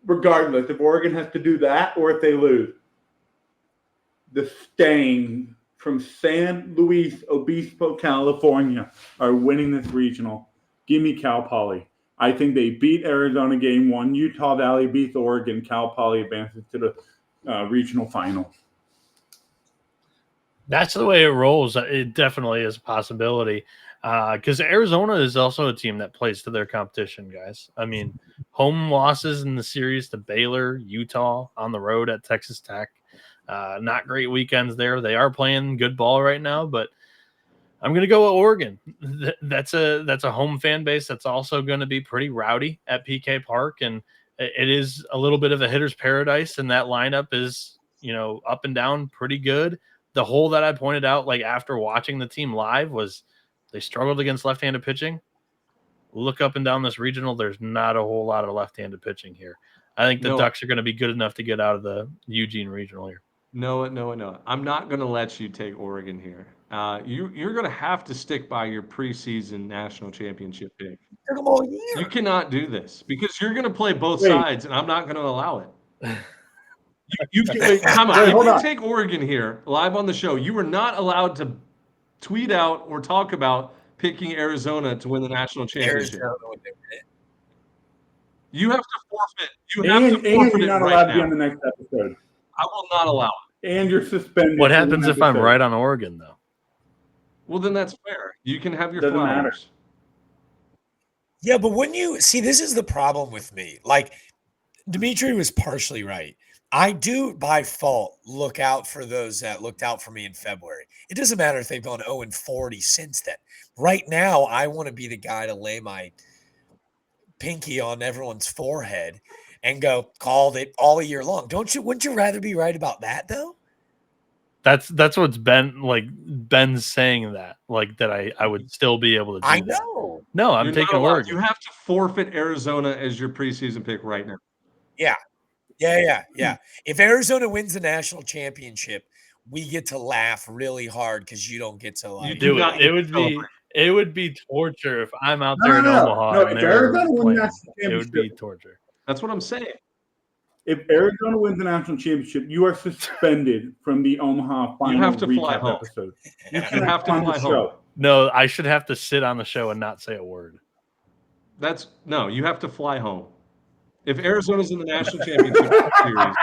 Regardless, if Oregon has to do that or if they lose, the Stain from San Luis Obispo, California, are winning this regional. Give me Cal Poly. I think they beat Arizona game 1. Utah Valley beats Oregon. Cal Poly advances to the regional final. That's the way it rolls. It definitely is a possibility because Arizona is also a team that plays to their competition, guys. I mean, home losses in the series to Baylor, Utah, on the road at Texas Tech. Not great weekends there. They are playing good ball right now, but I'm going to go with Oregon. That's a home fan base that's also going to be pretty rowdy at PK Park, and it is a little bit of a hitter's paradise, and that lineup is, up and down pretty good. The hole that I pointed out, like after watching the team live, was they struggled against left-handed pitching. Look up and down this regional, there's not a whole lot of left-handed pitching here. I think the Ducks are going to be good enough to get out of the Eugene regional here. No. I'm not going to let you take Oregon here. You're going to have to stick by your preseason national championship pick. You cannot do this because you're going to play both sides, and I'm not going to allow it. Time out. If you take Oregon here live on the show, you are not allowed to tweet out or talk about picking Arizona to win the national championship. You have to forfeit. You have to forfeit you're not it allowed right to be now. on the next episode. I will not allow it. And you're suspended. What happens if I'm right on Oregon, though? Well, then that's fair. You can have your Doesn't flowers. matter. Yeah, but when you see, this is the problem with me. Like, Dimitri was partially right. I do, by fault, look out for those that looked out for me in February. It doesn't matter if they've gone 0-40 since then. Right now, I want to be the guy to lay my pinky on everyone's forehead and go called it all year long. Wouldn't you rather be right about that though? That's what's Ben's saying that I would still be able to do I that. know. No, I'm You're taking not allowed. Oregon. You have to forfeit Arizona as your preseason pick right now. Yeah. If Arizona wins the national championship, we get to laugh really hard because you don't get to You like do Do not it. get It to would celebrate. be torture if I'm out No, there in no, no. Omaha No, and if they're Arizona wins the playing. national It would be championship, torture. That's what I'm saying. if Arizona wins the national championship, you are suspended from the Omaha final have to fly recap home. episode. You cannot have to come on fly the home. show. No, I should have to sit on the show and not say a word. You have to fly home. If Arizona's in the national championship series,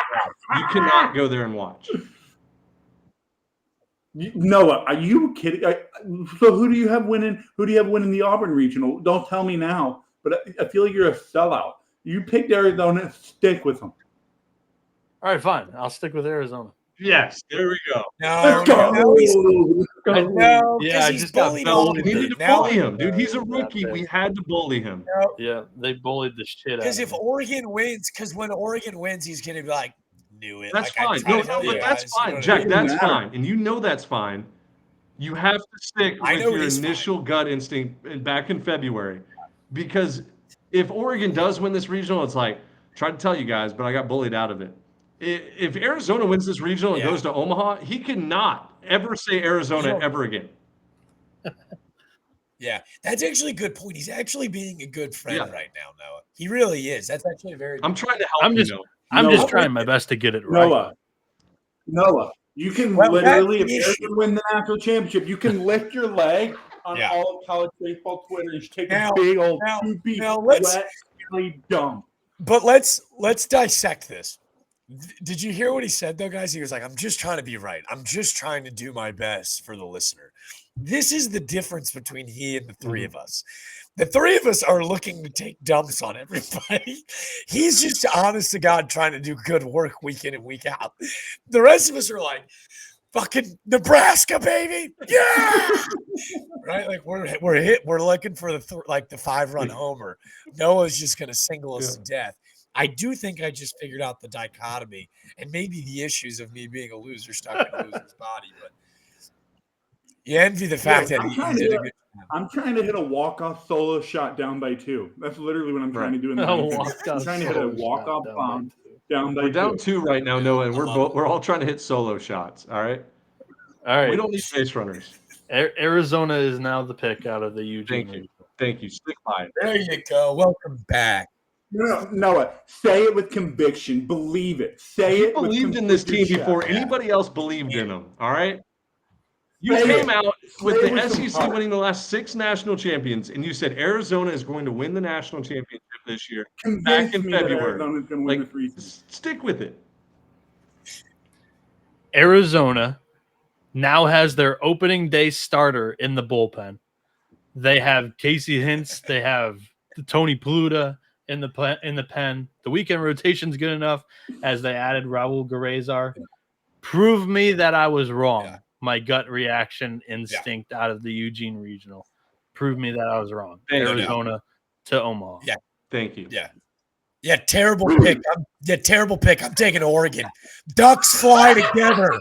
you cannot go there and watch. Noah, are you kidding? So who do you have winning? Who do you have winning the Auburn regional? Don't tell me now, but I feel like you're a sellout. You picked Arizona, stick with them. All right, fine. I'll stick with Arizona. Yes, there we go. Let's go. No, Yeah, I he's just got bullied bullied. Auburn. We need to Now- bully him, dude. He's a rookie. We had to bully him. Yeah, they bullied the shit out of Because me. if Oregon wins, when Oregon wins, he's gonna be like, knew it. That's Like, I fine. tried No, to tell but you that's guys, you know fine, what I Jack. mean? That's Doesn't matter. fine, and you know that's fine. You have to stick I with know your it is fine. initial gut instinct back in February, because if Oregon does win this regional, it's like tried to tell you guys, but I got bullied out of it. If Arizona wins this regional and Yeah. goes to Omaha, he cannot ever say Arizona You don't- ever again. Yeah, that's actually a good point. He's actually being a good friend Yeah. right now, Noah. He really is. That's actually a very. I'm trying to help I'm you. just- Noah. I'm Noah. just trying my best to get it right. Noah, you can Well, literally, that's the if issue. Arizona win the national championship, you can lift your leg on Yeah. all of college baseball Twitter and just take Now- a big old now- 2 feet now let's- wet, smelly dump. But let's dissect this. Did you hear what he said though, guys? He was like, "I'm just trying to be right. I'm just trying to do my best for the listener." This is the difference between he and the three of us. The three of us are looking to take dumps on everybody. He's just honest to God trying to do good work week in and week out. The rest of us are like, fucking Nebraska, baby. Yeah. Right? Like we're looking for the 5-run homer. Noah's just gonna single us to death. I do think I just figured out the dichotomy and maybe the issues of me being a loser stuck in a loser's body, but you envy the fact that he did a good job. I'm trying to hit a walk-off solo shot down by 2. That's literally what I'm trying to do in the A ninth. walk-off I'm trying to hit a solo shot walk-off down by bomb 2. down by We're down 2. 2 right now, Noah, and we're all trying to hit solo shots. All right. All right. We don't need base runners. Arizona is now the pick out of the Eugene Thank you. region. Thank you. Stick by it. There you go. Welcome back. No, Noah, say it with conviction. Believe it. Say You it. with believed in this team your before chest. anybody else believed in them. All right. You Say came it. out with Say it the with some SEC heart. winning the last 6 national champions, and you said Arizona is going to win the national championship this year. Convince in me that February. Arizona's going to win Like, this region. stick with it. Arizona now has their opening day starter in the bullpen. They have Casey Hintz. They have Tony Pluta in the pen. The weekend rotation's good enough as they added Raul Garezar. Prove me that I was wrong. Yeah. My gut reaction instinct out of the Eugene Regional. Prove me that I was wrong. Thank you. Arizona to Omaha. Yeah. Thank you. Yeah, terrible pick. Terrible pick. I'm taking Oregon. Ducks fly together.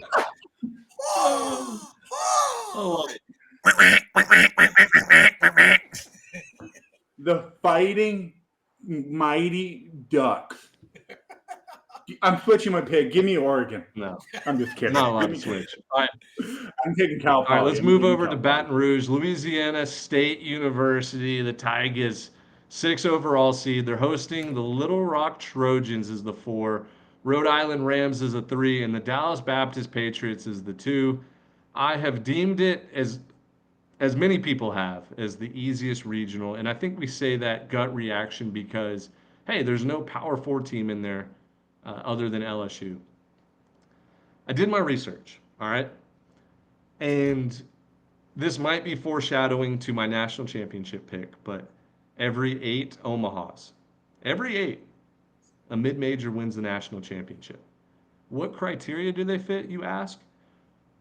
Oh, The Fighting Mighty Ducks. I'm switching my pick. Give me Oregon. no, I'm just kidding. not allowed Give to me- switch. All right. I'm taking Cal All right, Poly. let's I'm move taking over Cal to Poly. Baton Rouge, Louisiana State University. The Tigers, 6 overall seed. They're hosting the Little Rock Trojans as the 4, Rhode Island Rams as a 3, and the Dallas Baptist Patriots as the 2. I have deemed it as many people have as the easiest regional, and I think we say that gut reaction because hey, there's no Power 4 team in there other than LSU. I did my research, all right? And this might be foreshadowing to my national championship pick, but every 8 Omahas, every 8, a mid-major wins the national championship. What criteria do they fit, you ask?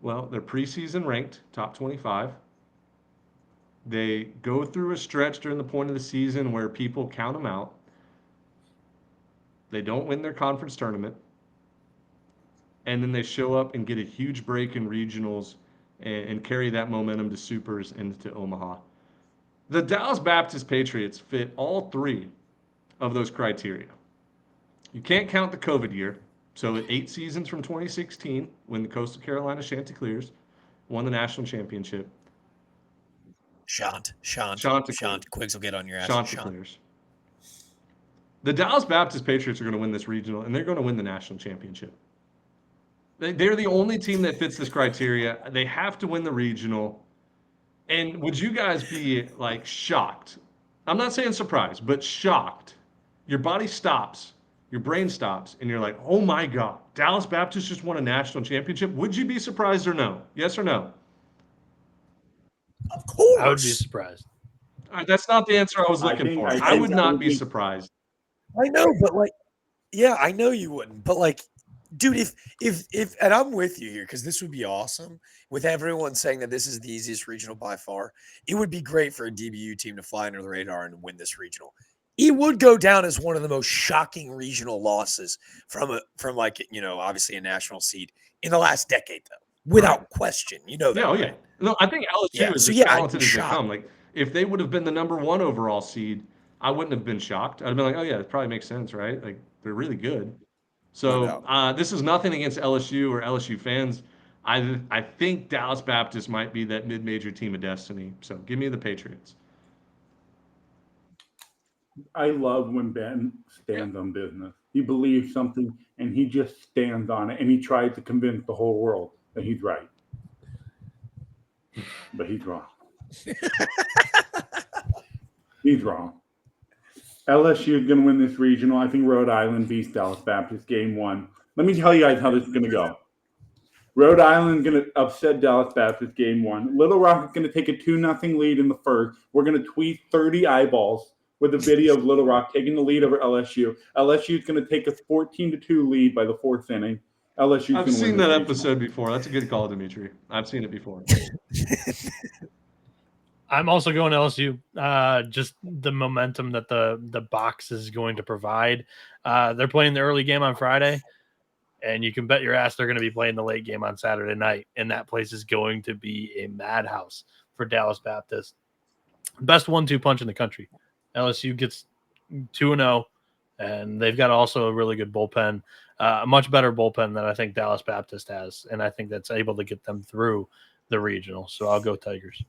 Well, they're preseason ranked, top 25. They go through a stretch during the point of the season where people count them out. They don't win their conference tournament, and then they show up and get a huge break in regionals and carry that momentum to supers and to Omaha. The Dallas Baptist Patriots fit all three of those criteria. You can't count the COVID year. So at 8 seasons from 2016, when the Coastal Carolina Chanticleers won the national championship. Chanticleers. Quigs will get on your ass. Chanticleers. The Dallas Baptist Patriots are going to win this regional, and they're going to win the national championship. They're the only team that fits this criteria. They have to win the regional. And would you guys be like shocked? I'm not saying surprised, but shocked. Your body stops, your brain stops, and you're like, oh my God, Dallas Baptist just won a national championship. Would you be surprised or no? Yes or no? Of course. I would be surprised. All right, that's not the answer I was looking for. I would not be surprised. I know, but like, yeah, I know you wouldn't. But like, dude, if and I'm with you here because this would be awesome with everyone saying that this is the easiest regional by far. It would be great for a DBU team to fly under the radar and win this regional. It would go down as one of the most shocking regional losses from like, you know, obviously a national seed in the last decade, though, without question. You know that. Yeah, yeah. No, I think LSU is as talented as they come. Like, if they would have been the number 1 overall seed, I wouldn't have been shocked. I'd have been like, oh yeah, it probably makes sense, right? Like, they're really good. So this is nothing against LSU or LSU fans. I think Dallas Baptist might be that mid-major team of destiny. So give me the Patriots. I love when Ben stands on business. He believes something and he just stands on it, and he tries to convince the whole world that he's right. But he's wrong. He's wrong. LSU is going to win this regional. I think Rhode Island beats Dallas Baptist game 1. Let me tell you guys how this is going to go. Rhode Island is going to upset Dallas Baptist game 1. Little Rock is going to take a 2-0 lead in the first. We're going to tweet 30 eyeballs with a video of Little Rock taking the lead over LSU. LSU is going to take a 14-2 lead by the 4th inning. I've seen that episode before. That's a good call, Dimitri. I've seen it before. I'm also going LSU. Just the momentum that the box is going to provide. They're playing the early game on Friday, and you can bet your ass they're going to be playing the late game on Saturday night, and that place is going to be a madhouse for Dallas Baptist. Best 1-2 punch in the country. LSU gets 2-0, and they've got also a really good bullpen, a much better bullpen than I think Dallas Baptist has, and I think that's able to get them through the regional. So I'll go Tigers.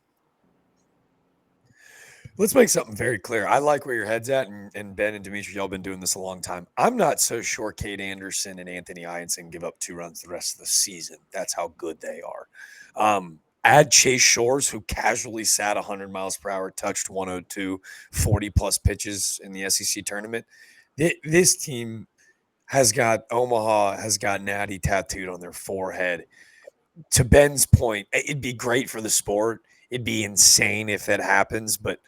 Let's make something very clear. I like where your head's at, and Ben and Dimitri, y'all been doing this a long time. I'm not so sure Cade Anderson and Anthony Ianson give up 2 runs the rest of the season. That's how good they are. Add Chase Shores, who casually sat 100 miles per hour, touched 102, 40-plus pitches in the SEC tournament. This team has got Omaha, has got Natty tattooed on their forehead. To Ben's point, it'd be great for the sport. It'd be insane if that happens, but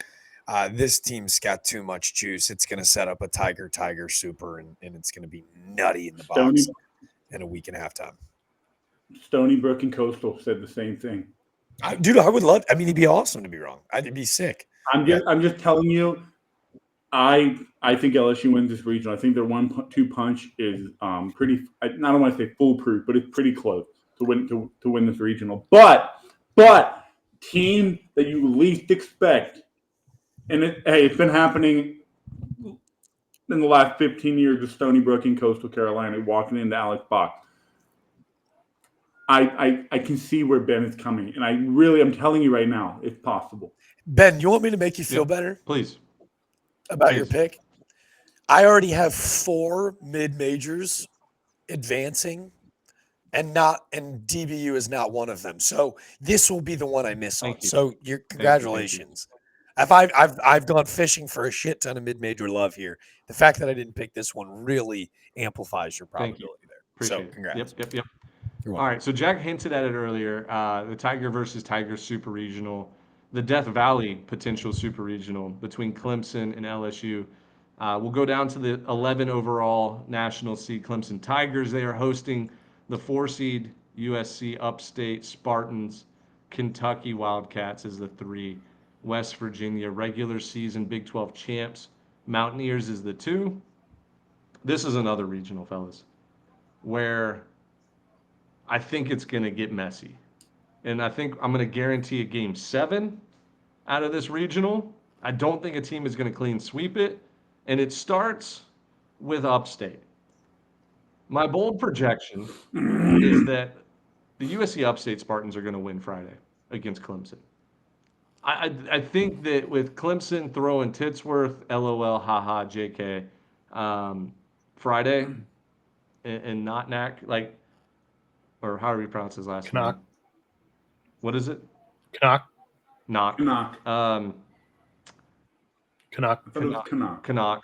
this team's got too much juice. It's going to set up a Tiger Super, and it's going to be nutty in the box in a week and a half time. Stony Brook and Coastal said the same thing. Dude, I would love. I mean, it'd be awesome to be wrong. I'd be sick. I'm just telling you. I think LSU wins this regional. I think their 1-2 punch is pretty. I don't want to say foolproof, but it's pretty close to win this regional. But team that you least expect, and it's been happening in the last 15 years of Stony Brook and Coastal Carolina walking into Alex Box. I can see where Ben is coming, and I'm telling you right now, it's possible. Ben, you want me to make you feel better? Please. About your pick? I already have 4 mid-majors advancing, and DBU is not one of them. So this will be the one I miss on. So your congratulations. I've gone fishing for a shit ton of mid-major love here. The fact that I didn't pick this one really amplifies your probability there. Appreciate so congrats. Yep. All right, so Jack hinted at it earlier. The Tiger versus Tiger Super Regional, the Death Valley potential Super Regional between Clemson and LSU. We'll go down to the 11 overall national seed Clemson Tigers. They are hosting the 4 seed USC Upstate Spartans. Kentucky Wildcats is the 3. West Virginia regular season Big 12 champs. Mountaineers is the 2. This is another regional, fellas, where I think it's going to get messy. And I think I'm going to guarantee a game 7 out of this regional. I don't think a team is going to clean sweep it. And it starts with Upstate. My bold projection is that the USC Upstate Spartans are going to win Friday against Clemson. I think that with Clemson throwing Titsworth, LOL, haha, JK, Friday, and not Knack, like, or however you pronounce his last Knock. name. What is it? Canuck. Knock. Canuck. Canuck. I thought it was Canuck. Canuck.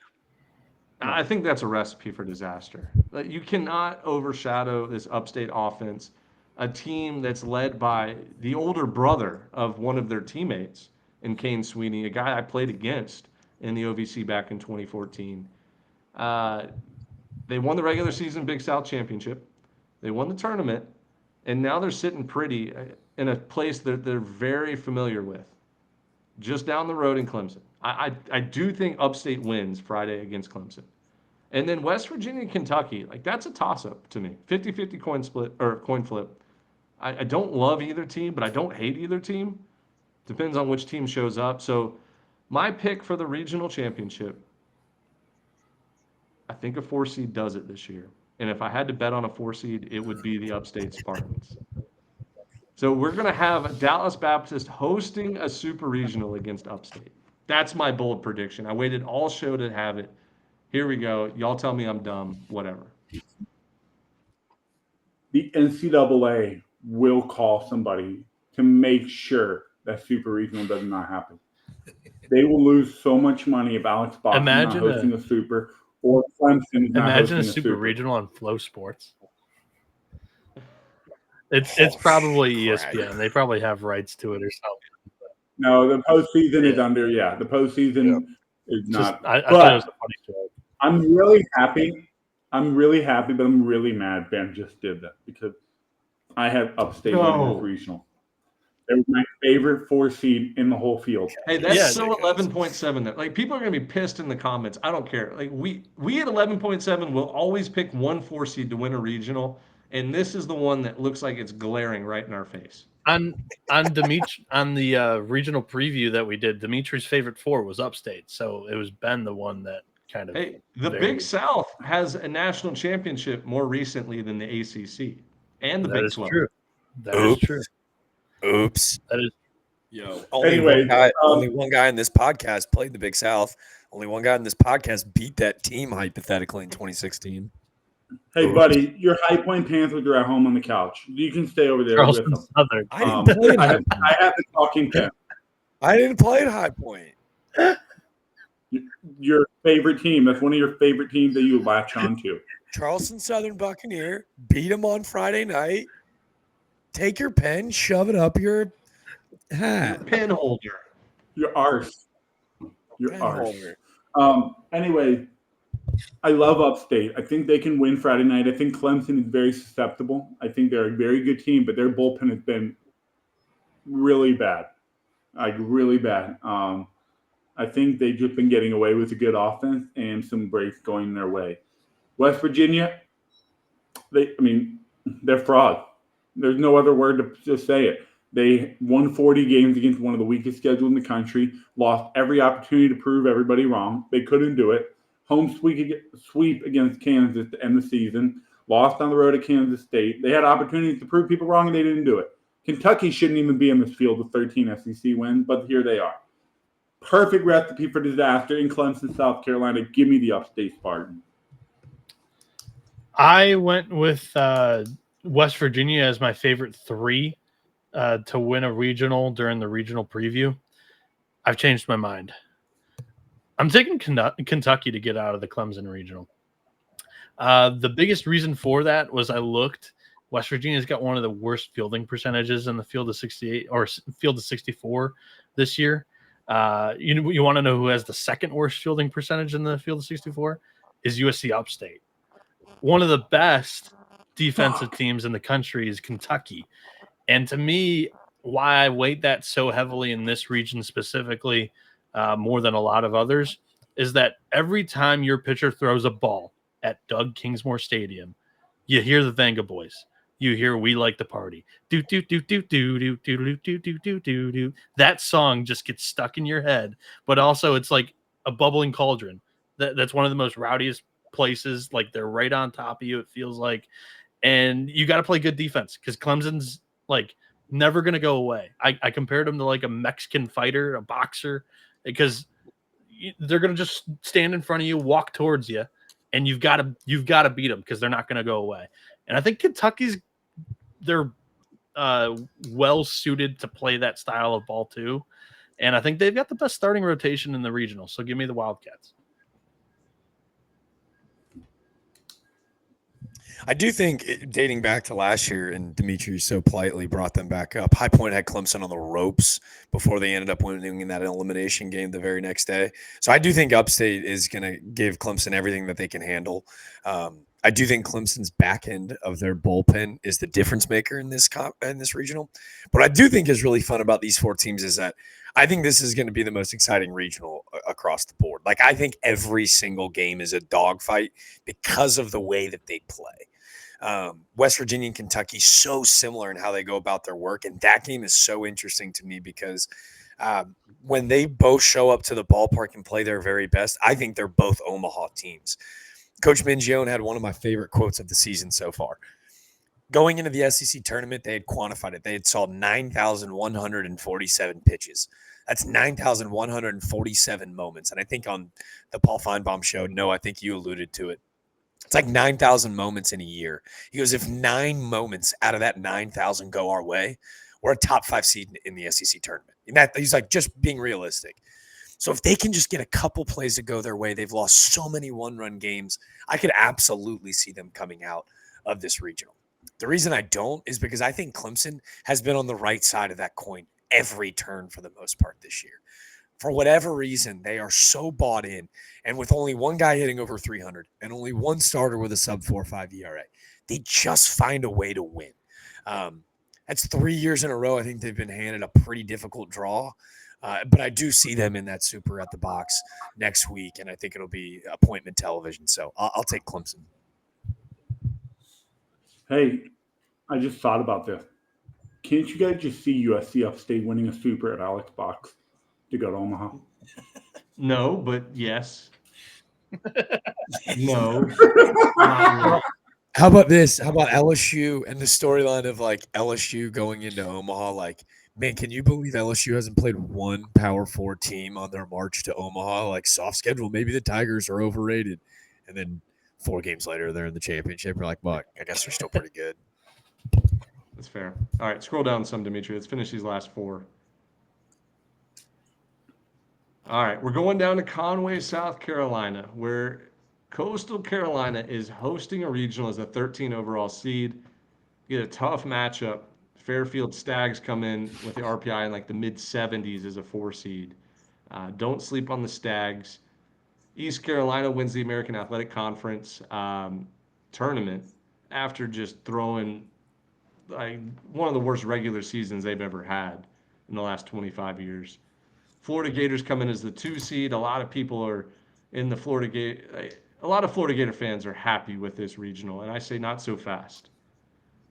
I think that's a recipe for disaster. Like, you cannot overshadow this Upstate offense, a team that's led by the older brother of one of their teammates in Kane Sweeney, a guy I played against in the OVC back in 2014. They won the regular season Big South Championship. They won the tournament, and now they're sitting pretty in a place that they're very familiar with, just down the road in Clemson. I do think Upstate wins Friday against Clemson. And then West Virginia, Kentucky, like, that's a toss-up to me. 50-50 coin flip. I don't love either team, but I don't hate either team. Depends on which team shows up. So my pick for the regional championship, I think a 4 seed does it this year. And if I had to bet on a 4 seed, it would be the Upstate Spartans. So we're going to have Dallas Baptist hosting a super regional against Upstate. That's my bold prediction. I waited all show to have it. Here we go. Y'all tell me I'm dumb, whatever. The NCAA will call somebody to make sure that super regional does not happen. They will lose so much money if Alex Bach is not hosting a super, or Clemson is not Imagine hosting a super super regional on Flow Sports. It's probably ESPN. They probably have rights to it or something. No, the postseason is under. Yeah, the postseason is not. I thought it was a funny joke. I'm really happy. I'm really happy, but I'm really mad Ben just did that because I had Upstate winning this regional. They were my favorite 4 seed in the whole field. Hey, that's so 11.7 there. Like, people are going to be pissed in the comments. I don't care. Like, we at 11.7 will always pick one 4 seed to win a regional, and this is the one that looks like it's glaring right in our face. On Dimitri, on the regional preview that we did, Dimitri's favorite 4 was Upstate, so it was Ben the one that kind of. Hey, the Big South has a national championship more recently than the ACC and the Big 12. True. That is true. Oops. That is. Yo. Only one guy in this podcast played the Big South. Only one guy in this podcast beat that team hypothetically in 2016. Hey, buddy, your High Point Panthers are at home on the couch. You can stay over there Charleston with them. Southern. I didn't play I have the talking pen. I didn't play at High Point. Your favorite team. That's one of your favorite teams that you latch on to. Charleston Southern Buccaneer beat them on Friday night. Take your pen, shove it up your hat. Pen holder. Your arse. Your Pen arse. holder. Anyway, I love Upstate. I think they can win Friday night. I think Clemson is very susceptible. I think they're a very good team, but their bullpen has been really bad. Like, really bad. I think they've just been getting away with a good offense and some breaks going their way. West Virginia, they're fraud. There's no other word to just say it. They won 40 games against one of the weakest schedules in the country, lost every opportunity to prove everybody wrong. They couldn't do it. Home sweep against Kansas to end the season, lost on the road at Kansas State. They had opportunities to prove people wrong, and they didn't do it. Kentucky shouldn't even be in this field with 13 SEC wins, but here they are. Perfect recipe for disaster in Clemson, South Carolina. Give me the Upstate Spartan. I went with West Virginia as my favorite 3 to win a regional during the regional preview. I've changed my mind. I'm taking Kentucky to get out of the Clemson regional. The biggest reason for that was I looked. West Virginia's got one of the worst fielding percentages in the field of 68 or field of 64 this year. You want to know who has the second worst fielding percentage in the field of 64? Is USC Upstate. One of the best defensive teams in the country is Kentucky. And to me, why I weight that so heavily in this region specifically, more than a lot of others, is that every time your pitcher throws a ball at Doug Kingsmore Stadium, you hear the Venga Boys. You hear "We Like the Party." Do do do do do do do do do do do do do. That song just gets stuck in your head, but also it's like a bubbling cauldron. That's one of the most rowdiest places. Like they're right on top of you. It feels like, and you got to play good defense because Clemson's like never going to go away. I compared them to like a Mexican fighter, a boxer, because they're going to just stand in front of you, walk towards you, and you've got to beat them because they're not going to go away. And I think they're well suited to play that style of ball too. And I think they've got the best starting rotation in the regional. So give me the Wildcats. I do think dating back to last year, and Dimitri so politely brought them back up. High Point had Clemson on the ropes before they ended up winning in that elimination game the very next day. So I do think Upstate is going to give Clemson everything that they can handle. I do think Clemson's back end of their bullpen is the difference maker in this regional. What I do think is really fun about these four teams is that I think this is going to be the most exciting regional across the board. Like I think every single game is a dogfight because of the way that they play. West Virginia and Kentucky so similar in how they go about their work, and that game is so interesting to me because when they both show up to the ballpark and play their very best, I think they're both Omaha teams. Coach Mingione had one of my favorite quotes of the season so far. Going into the SEC tournament, they had quantified it. They had saw 9,147 pitches. That's 9,147 moments. And I think on the Paul Feinbaum show, no, I think you alluded to it. It's like 9,000 moments in a year. He goes, if 9 moments out of that 9,000 go our way, we're a top 5 seed in the SEC tournament. And that he's like just being realistic. So if they can just get a couple plays to go their way, they've lost so many one-run games. I could absolutely see them coming out of this regional. The reason I don't is because I think Clemson has been on the right side of that coin every turn for the most part this year. For whatever reason, they are so bought in. And with only one guy hitting over 300 and only one starter with a sub 4.5 ERA, they just find a way to win. That's 3 years in a row. I think they've been handed a pretty difficult draw. But I do see them in that super at the box next week, and I think it'll be appointment television. So I'll take Clemson. Hey, I just thought about this. Can't you guys just see USC Upstate winning a super at Alex Box to go to Omaha? No, but yes. No. Not really. How about this? How about LSU and the storyline of like LSU going into Omaha? Like, man, can you believe LSU hasn't played one Power 4 team on their march to Omaha? Like, soft schedule. Maybe the Tigers are overrated. And then 4 games later, they're in the championship. We're like, well, I guess they're still pretty good. That's fair. All right, scroll down some, Dimitri. Let's finish these last 4. All right, we're going down to Conway, South Carolina, where Coastal Carolina is hosting a regional as a 13 overall seed. You get a tough matchup. Fairfield Stags come in with the RPI in like the mid-70s as a 4 seed. Don't sleep on the Stags. East Carolina wins the American Athletic Conference tournament after just throwing like one of the worst regular seasons they've ever had in the last 25 years. Florida Gators come in as the 2 seed. A lot of people are in the a lot of Florida Gator fans are happy with this regional, and I say not so fast.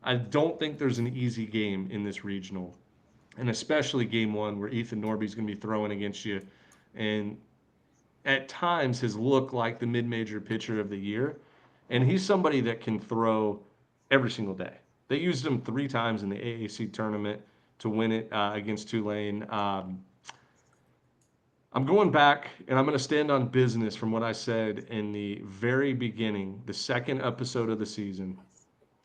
I don't think there's an easy game in this regional, and especially game 1 where Ethan Norby's going to be throwing against you, and at times has looked like the mid-major pitcher of the year, and he's somebody that can throw every single day. They used him 3 times in the AAC tournament to win it against Tulane. I'm going back, and I'm going to stand on business from what I said in the very beginning, the second episode of the season,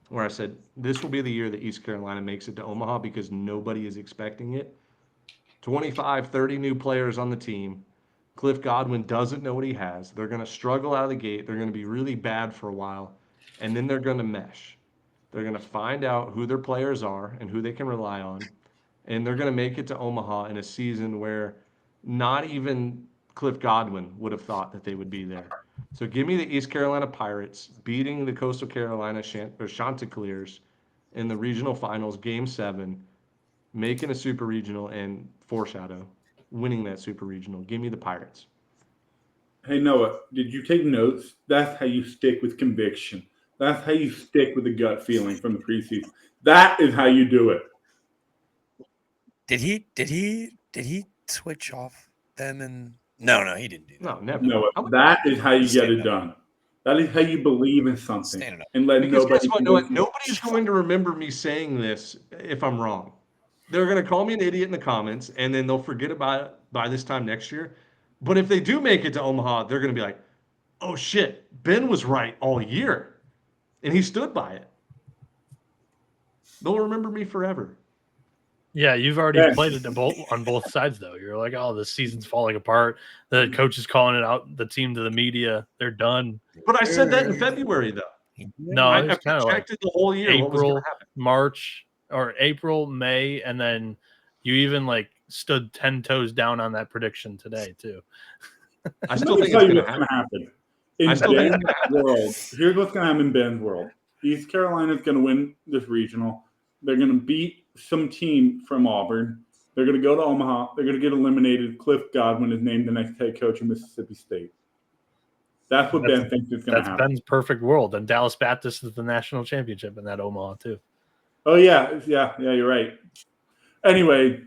where I said this will be the year that East Carolina makes it to Omaha because nobody is expecting it. 25, 30 new players on the team. Cliff Godwin doesn't know what he has. They're going to struggle out of the gate. They're going to be really bad for a while, and then they're going to mesh. They're going to find out who their players are and who they can rely on, and they're going to make it to Omaha in a season where not even Cliff Godwin would have thought that they would be there. So give me the East Carolina Pirates beating the Coastal Carolina Chanticleers in the regional finals, Game 7, making a super regional and foreshadow winning that super regional. Give me the Pirates. Hey, Noah, did you take notes? That's how you stick with conviction. That's how you stick with the gut feeling from the preseason. That is how you do it. Did he switch off them? And no, he didn't do that. No, never. Noah, that is how you get it done. That is how you believe in something Standing up. and let Because nobody. guess what? No, nobody's going to remember me saying this if I'm wrong. They're going to call me an idiot in the comments, and then they'll forget about it by this time next year. But if they do make it to Omaha, they're going to be like, "Oh shit, Ben was right all year, and he stood by it." They'll remember me forever. Yeah, you've already Yes. played it on both sides, though. You're like, oh, the season's falling apart. The coach is calling it out. The team to the media, they're done. But I said that in February, though. No, I it's kind of like projected the whole year what was going April, to happen. March, or April, May, and then you even like stood 10 toes down on that prediction today too. I Let still me think tell it's you going to what's happen. going to happen. In I still think it's Ben's world, here's what's going to happen in Ben's world. East Carolina's going to win this regional. They're going to beat some team from Auburn. They're going to go to Omaha. They're going to get eliminated. Cliff Godwin is named the next head coach of Mississippi State. That's what Ben thinks is going to That's happen. Ben's perfect world. And Dallas Baptist is the national championship in that Omaha too. Oh, yeah, you're right. Anyway,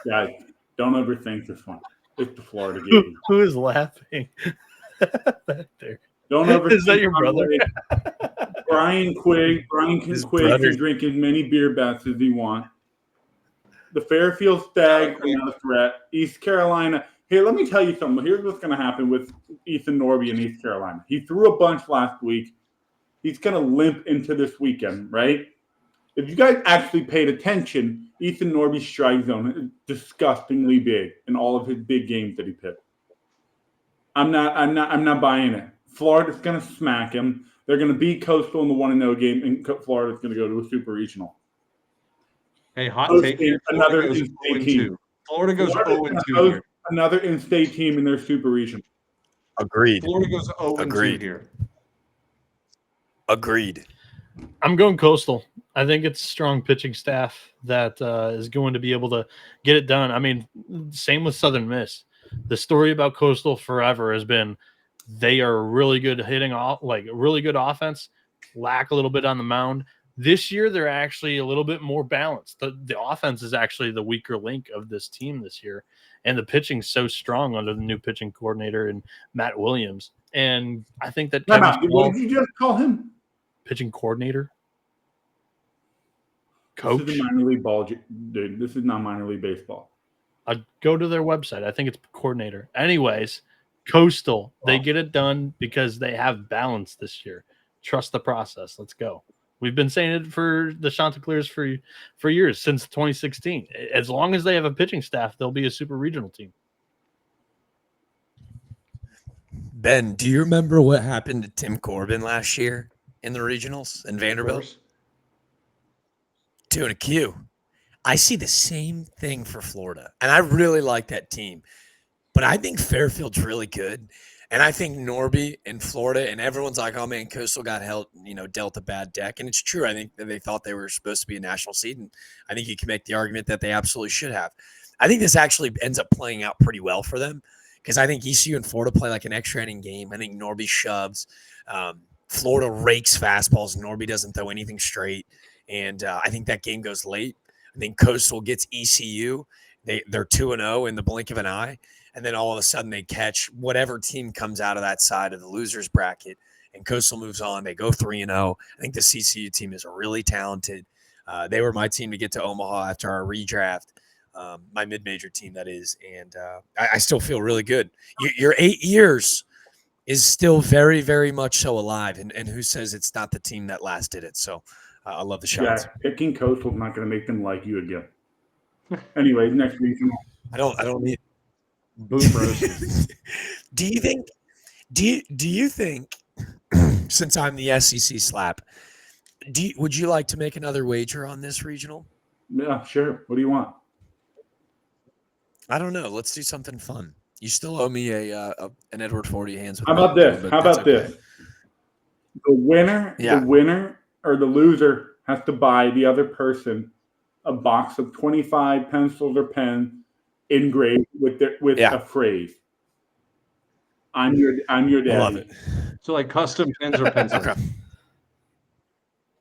guys, don't overthink this one. It's the Florida game. Who is laughing back there? Don't overthink. Is that your brother? Brian Quigg His can brother. drink as many beer bats as he wants. The Fairfield Stags are not a threat. East Carolina. Here, let me tell you something. Here's what's going to happen with Ethan Norby in East Carolina. He threw a bunch last week. He's going to limp into this weekend, right? If you guys actually paid attention, Ethan Norby's strike zone is disgustingly big in all of his big games that he picked. I'm not buying it. Florida's going to smack him. They're going to beat Coastal in the 1-0 game, and Florida's going to go to a super regional. Hey, hot Hosting take here. another Florida goes in-state team. 0-2. Florida goes Florida's 0-2 gonna host here. another in-state team in their super regional. Agreed. Florida goes 0-2 Agreed. here. Agreed. I'm going Coastal. I think it's a strong pitching staff that is going to be able to get it done. I mean, same with Southern Miss. The story about Coastal forever has been they are really good hitting off, like really good offense, lack a little bit on the mound. This year, they're actually a little bit more balanced. The offense is actually the weaker link of this team this year, and the pitching's so strong under the new pitching coordinator and Matt Williams. And I think that Kevin What did you just call him? Pitching coordinator. Coach. This is minor league ball, dude. This is not minor league baseball. I'd go to their website. I think it's coordinator. Anyways, Coastal, they get it done because they have balance this year. Trust the process. Let's go. We've been saying it for the Chanticleers for years, since 2016. As long as they have a pitching staff, they'll be a super regional team. Ben, do you remember what happened to Tim Corbin last year in the regionals in Vanderbilt? 2-2. I see the same thing for Florida, and I really like that team. But I think Fairfield's really good, and I think Norby in Florida, and everyone's like, "Oh man, Coastal got dealt a bad deck," and it's true. I think that they thought they were supposed to be a national seed, and I think you can make the argument that they absolutely should have. I think this actually ends up playing out pretty well for them because I think ECU and Florida play like an extra inning game. I think Norby shoves. Florida rakes fastballs. Norby doesn't throw anything straight. And I think that game goes late. I think Coastal gets ECU. They're 2-0 in the blink of an eye. And then all of a sudden they catch whatever team comes out of that side of the loser's bracket. And Coastal moves on. They go 3-0. I think the CCU team is really talented. They were my team to get to Omaha after our redraft. My mid-major team, that is. And I still feel really good. Your 8 years is still very, very much so alive. And who says it's not the team that last did it? So I love the shots. Yeah, picking Coastal is not going to make them like you again. Anyway, next regional. I don't need. Boom roasted. Do you think since I'm the SEC slap, would you like to make another wager on this regional? Yeah, sure. What do you want? I don't know. Let's do something fun. You still owe me an Edward 40 hands. With How about this? The winner or the loser has to buy the other person a box of 25 pencils or pens engraved with a phrase. I'm your daddy. I love it. So like custom pens or pencils. Okay.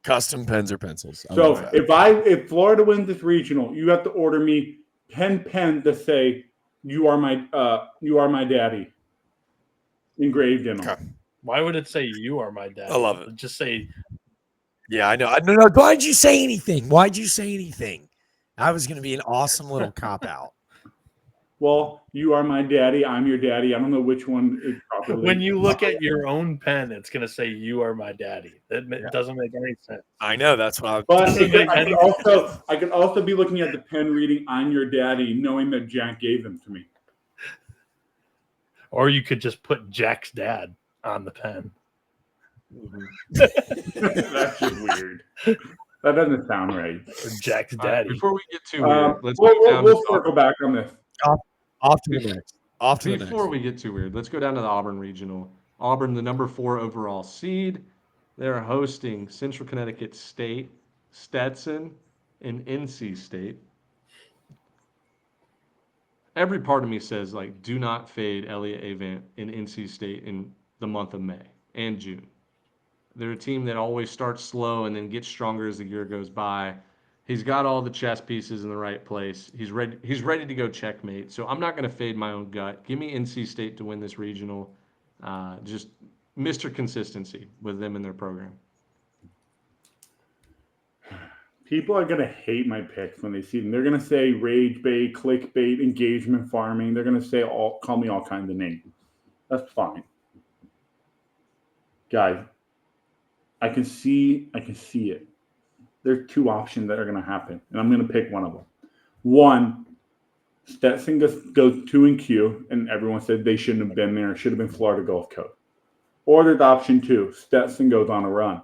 Custom pens or pencils. I So like that. if Florida wins this regional, you have to order me pen to say you are my daddy engraved in them. Okay. Why would it say you are my dad? I love it. Just say Yeah, I know. No. Why'd you say anything? I was going to be an awesome little cop out. Well, you are my daddy. I'm your daddy. I don't know which one is properly. when you look at your own pen, it's gonna say you are my daddy. That doesn't make any sense. I know. That's why. But I could also be looking at the pen reading "I'm your daddy," knowing that Jack gave them to me. Or you could just put Jack's dad on the pen. That's just weird. That doesn't sound right. Or Jack's All right, daddy. before we get too weird, let's go down we'll to circle back on this. Off to the next. Before we get too weird, let's go down to the Auburn Regional. Auburn, the number 4 overall seed. They're hosting Central Connecticut State, Stetson, and NC State. Every part of me says, like, do not fade Elliott Avant in NC State in the month of May and June. They're a team that always starts slow and then gets stronger as the year goes by. He's got all the chess pieces in the right place. He's ready to go checkmate. So I'm not going to fade my own gut. Give me NC State to win this regional. Just Mr. Consistency with them in their program. People are going to hate my picks when they see them. They're going to say rage bait, clickbait, engagement farming. They're going to say call me all kinds of names. That's fine. Guys, I can see it. There's 2 options that are going to happen, and I'm going to pick one of them. One, Stetson goes 2 in Q, and everyone said they shouldn't have been there. It should have been Florida Gulf Coast. Or there's option 2, Stetson goes on a run,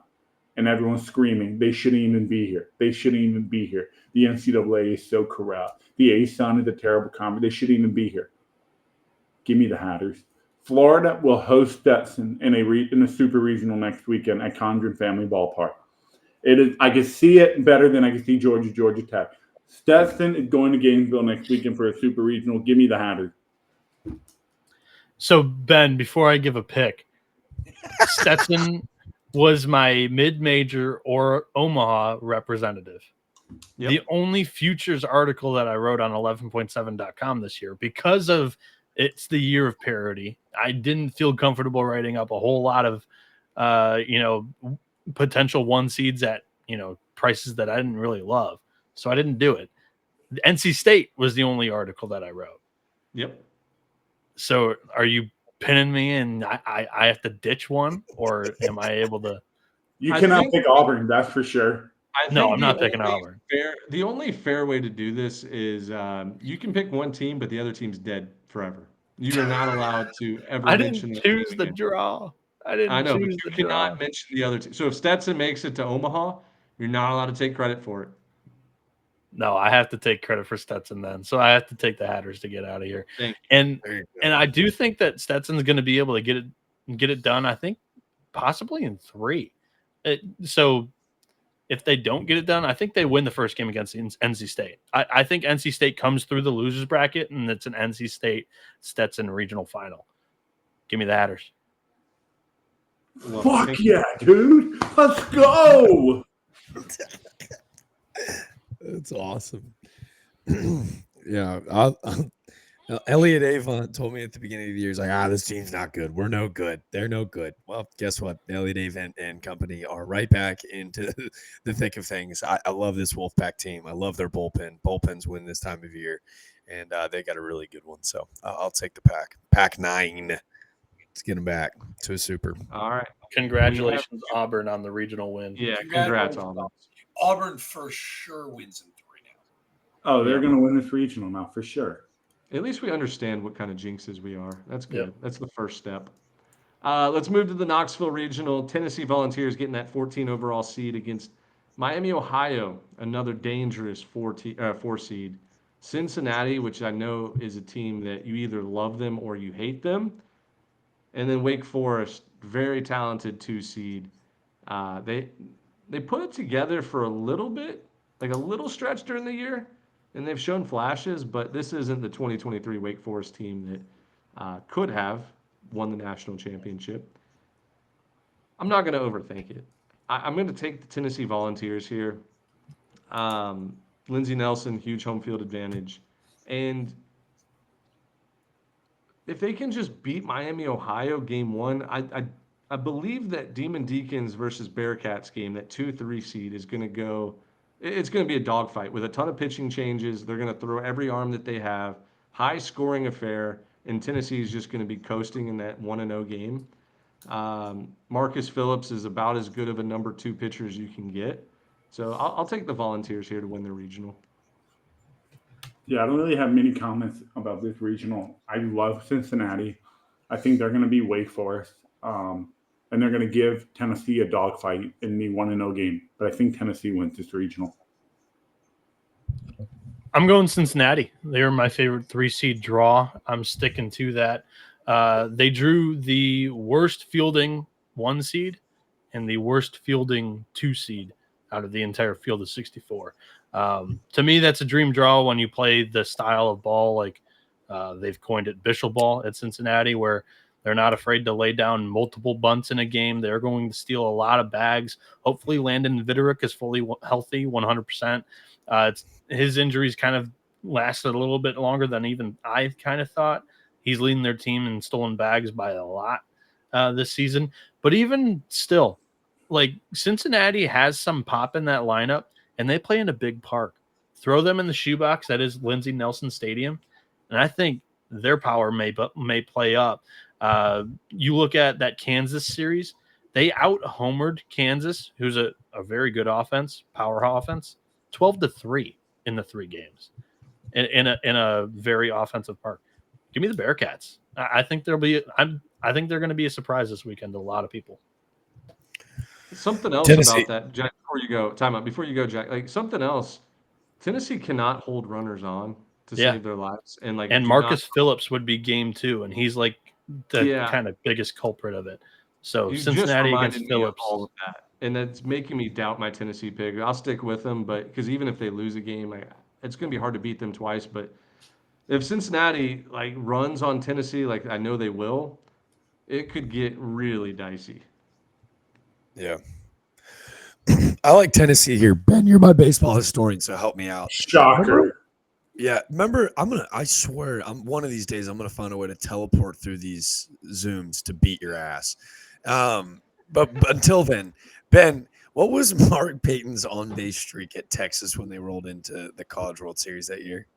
and everyone's screaming, they shouldn't even be here. They shouldn't even be here. The NCAA is so corrupt. The ASUN is a terrible conference. They shouldn't even be here. Give me the Hatters. Florida will host Stetson in a super regional next weekend at Condren Family Ballpark. I can see it better than I can see Georgia Tech. Stetson is going to Gainesville next weekend for a super regional. Give me the Hatters. So, Ben, before I give a pick, Stetson was my mid-major or Omaha representative. Yep. The only futures article that I wrote on 11.7.com this year, because of it's the year of parity, I didn't feel comfortable writing up a whole lot of, potential 1 seeds at, prices that I didn't really love. So I didn't do it. The NC State was the only article that I wrote. Yep. So are you pinning me and I have to ditch one, or am I able to? You cannot pick Auburn, that's for sure. No, I'm not picking Auburn. The only fair way to do this is you can pick one team, but the other team's dead forever. You are not allowed to ever mention didn't choose the draw. I know, but you cannot mention the other team. So if Stetson makes it to Omaha, you're not allowed to take credit for it. No, I have to take credit for Stetson then. So I have to take the Hatters to get out of here. And I do think that Stetson's going to be able to get it done, I think, possibly in 3. So if they don't get it done, I think they win the first game against NC State. I think NC State comes through the losers bracket, and it's an NC State Stetson regional final. Give me the Hatters. Fuck yeah, dude. Let's go. That's awesome. Yeah. Elliott Avant told me at the beginning of the year, he's like, this team's not good. We're no good. They're no good. Well, guess what? Elliott Avant and company are right back into the thick of things. I love this Wolfpack team. I love their bullpen. Bullpens win this time of year, and they got a really good one. So I'll take the pack. Pack 9. Let's get them back to a super. All right. Congratulations, Auburn, on the regional win. Yeah, congrats, Auburn. Auburn for sure wins in 3 now. Oh, they're going to win this regional now for sure. At least we understand what kind of jinxes we are. That's good. Yep. That's the first step. Let's move to the Knoxville Regional. Tennessee Volunteers getting that 14 overall seed against Miami, Ohio, another dangerous 4 seed. Cincinnati, which I know is a team that you either love them or you hate them. And then Wake Forest, very talented 2 seed. They put it together for a little bit, like a little stretch during the year, and they've shown flashes, but this isn't the 2023 Wake Forest team that could have. won the national championship. I'm not going to overthink it. I'm going to take the Tennessee Volunteers here. Lindsey Nelson, huge home field advantage. And if they can just beat Miami, Ohio, game one, I believe that Demon Deacons versus Bearcats game, that 2-3 seed, is going to go. It's going to be a dogfight with a ton of pitching changes. They're going to throw every arm that they have, high scoring affair, and Tennessee is just going to be coasting in that 1-0 game. Marcus Phillips is about as good of a number 2 pitcher as you can get. So I'll take the Volunteers here to win the regional. Yeah, I don't really have many comments about this regional. I love Cincinnati. I think they're going to be Wake Forest, and they're going to give Tennessee a dogfight in the 1-0 game. But I think Tennessee wins this regional. I'm going Cincinnati. They're my favorite 3-seed draw. I'm sticking to that. They drew the worst fielding 1 seed and the worst fielding 2 seed out of the entire field of 64. To me, that's a dream draw when you play the style of ball like they've coined it, Bishop ball at Cincinnati, where they're not afraid to lay down multiple bunts in a game. They're going to steal a lot of bags. Hopefully, Landon Viderick is fully healthy, 100%. His injuries kind of lasted a little bit longer than even I kind of thought. He's leading their team in stolen bags by a lot this season. But even still, like Cincinnati has some pop in that lineup, and they play in a big park. Throw them in the shoebox that is Lindsey Nelson Stadium, and I think their power may play up. You look at that Kansas series, they out-homered Kansas, who's a very good offense, power offense, 12-3 in the 3 games in a very offensive park. Give me the Bearcats. I think I think they're going to be a surprise this weekend to a lot of people. Something else Tennessee. about that, Jack, before you go, time out, before you go, Jack, like something else, Tennessee cannot hold runners on to Yeah. save their lives. And like, And do Marcus not, Phillips would be game 2, and he's like the Yeah. kind of biggest culprit of it. So you just Cincinnati reminded against me of Phillips. all of that. And that's making me doubt my Tennessee pick. I'll stick with them, but because even if they lose a game, it's going to be hard to beat them twice. But if Cincinnati like runs on Tennessee, like I know they will, it could get really dicey. Yeah. I like Tennessee here. Ben, you're my baseball historian, so help me out. Shocker. Remember, I swear, one of these days I'm gonna find a way to teleport through these Zooms to beat your ass. But until then, Ben, what was Mark Payton's on-base streak at Texas when they rolled into the College World Series that year?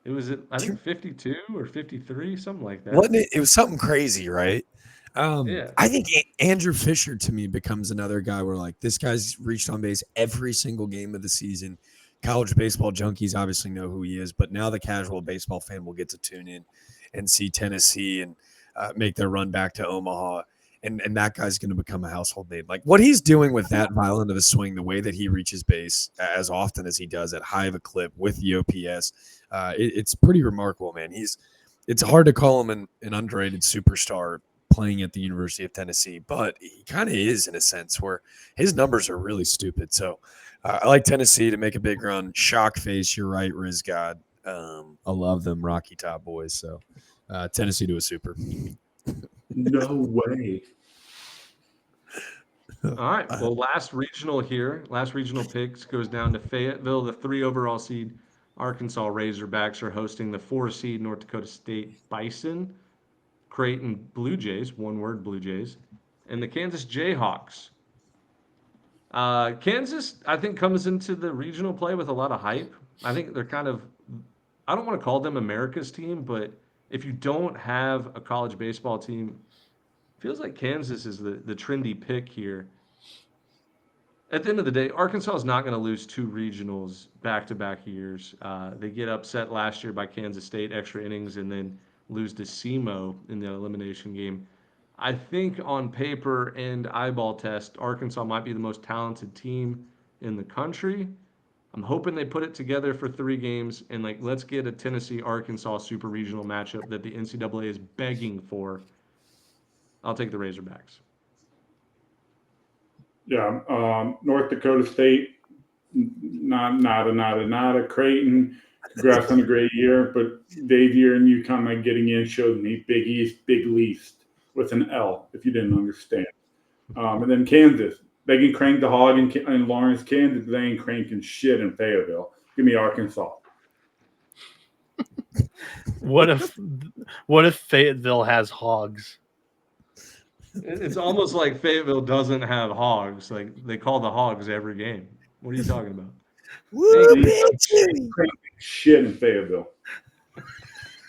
It was, I think, 52 or 53, something like that. Wasn't it? It was something crazy, right? Yeah. I think Andrew Fisher to me becomes another guy where like this guy's reached on base every single game of the season. College baseball junkies obviously know who he is, but now the casual baseball fan will get to tune in and see Tennessee and make their run back to Omaha. And that guy's going to become a household name. Like what he's doing with that violent of a swing, the way that he reaches base as often as he does at high of a clip with the OPS, it's pretty remarkable, man. It's hard to call him an underrated superstar playing at the University of Tennessee, but he kind of is in a sense where his numbers are really stupid. So I like Tennessee to make a big run. Shock face, you're right, Riz God. I love them Rocky Top boys. So Tennessee to a super. No way. All right. Well, last regional picks goes down to Fayetteville, the 3 overall seed. Arkansas Razorbacks are hosting the 4 seed North Dakota State Bison. Creighton Blue Jays, one word Blue Jays, and the Kansas Jayhawks. Kansas, I think, comes into the regional play with a lot of hype. I think they're kind of, I don't want to call them America's team, but if you don't have a college baseball team, it feels like Kansas is the trendy pick here. At the end of the day, Arkansas is not going to lose 2 regionals back-to-back years. They get upset last year by Kansas State, extra innings, and then lose to SEMO in the elimination game. I think on paper and eyeball test, Arkansas might be the most talented team in the country. I'm hoping they put it together for 3 games and like let's get a Tennessee-Arkansas super regional matchup that the NCAA is begging for. I'll take the Razorbacks. Yeah, North Dakota State, nada. Creighton, congrats on a great year, but Xavier and UConn not getting in showed me Big East, Big least. with an L, if you didn't understand. And then Kansas. They can crank the hog in Lawrence, Kansas. They ain't cranking shit in Fayetteville. Give me Arkansas. What if Fayetteville has hogs? It's almost like Fayetteville doesn't have hogs. Like they call the hogs every game. What are you talking about? Woo, Cranking shit in Fayetteville.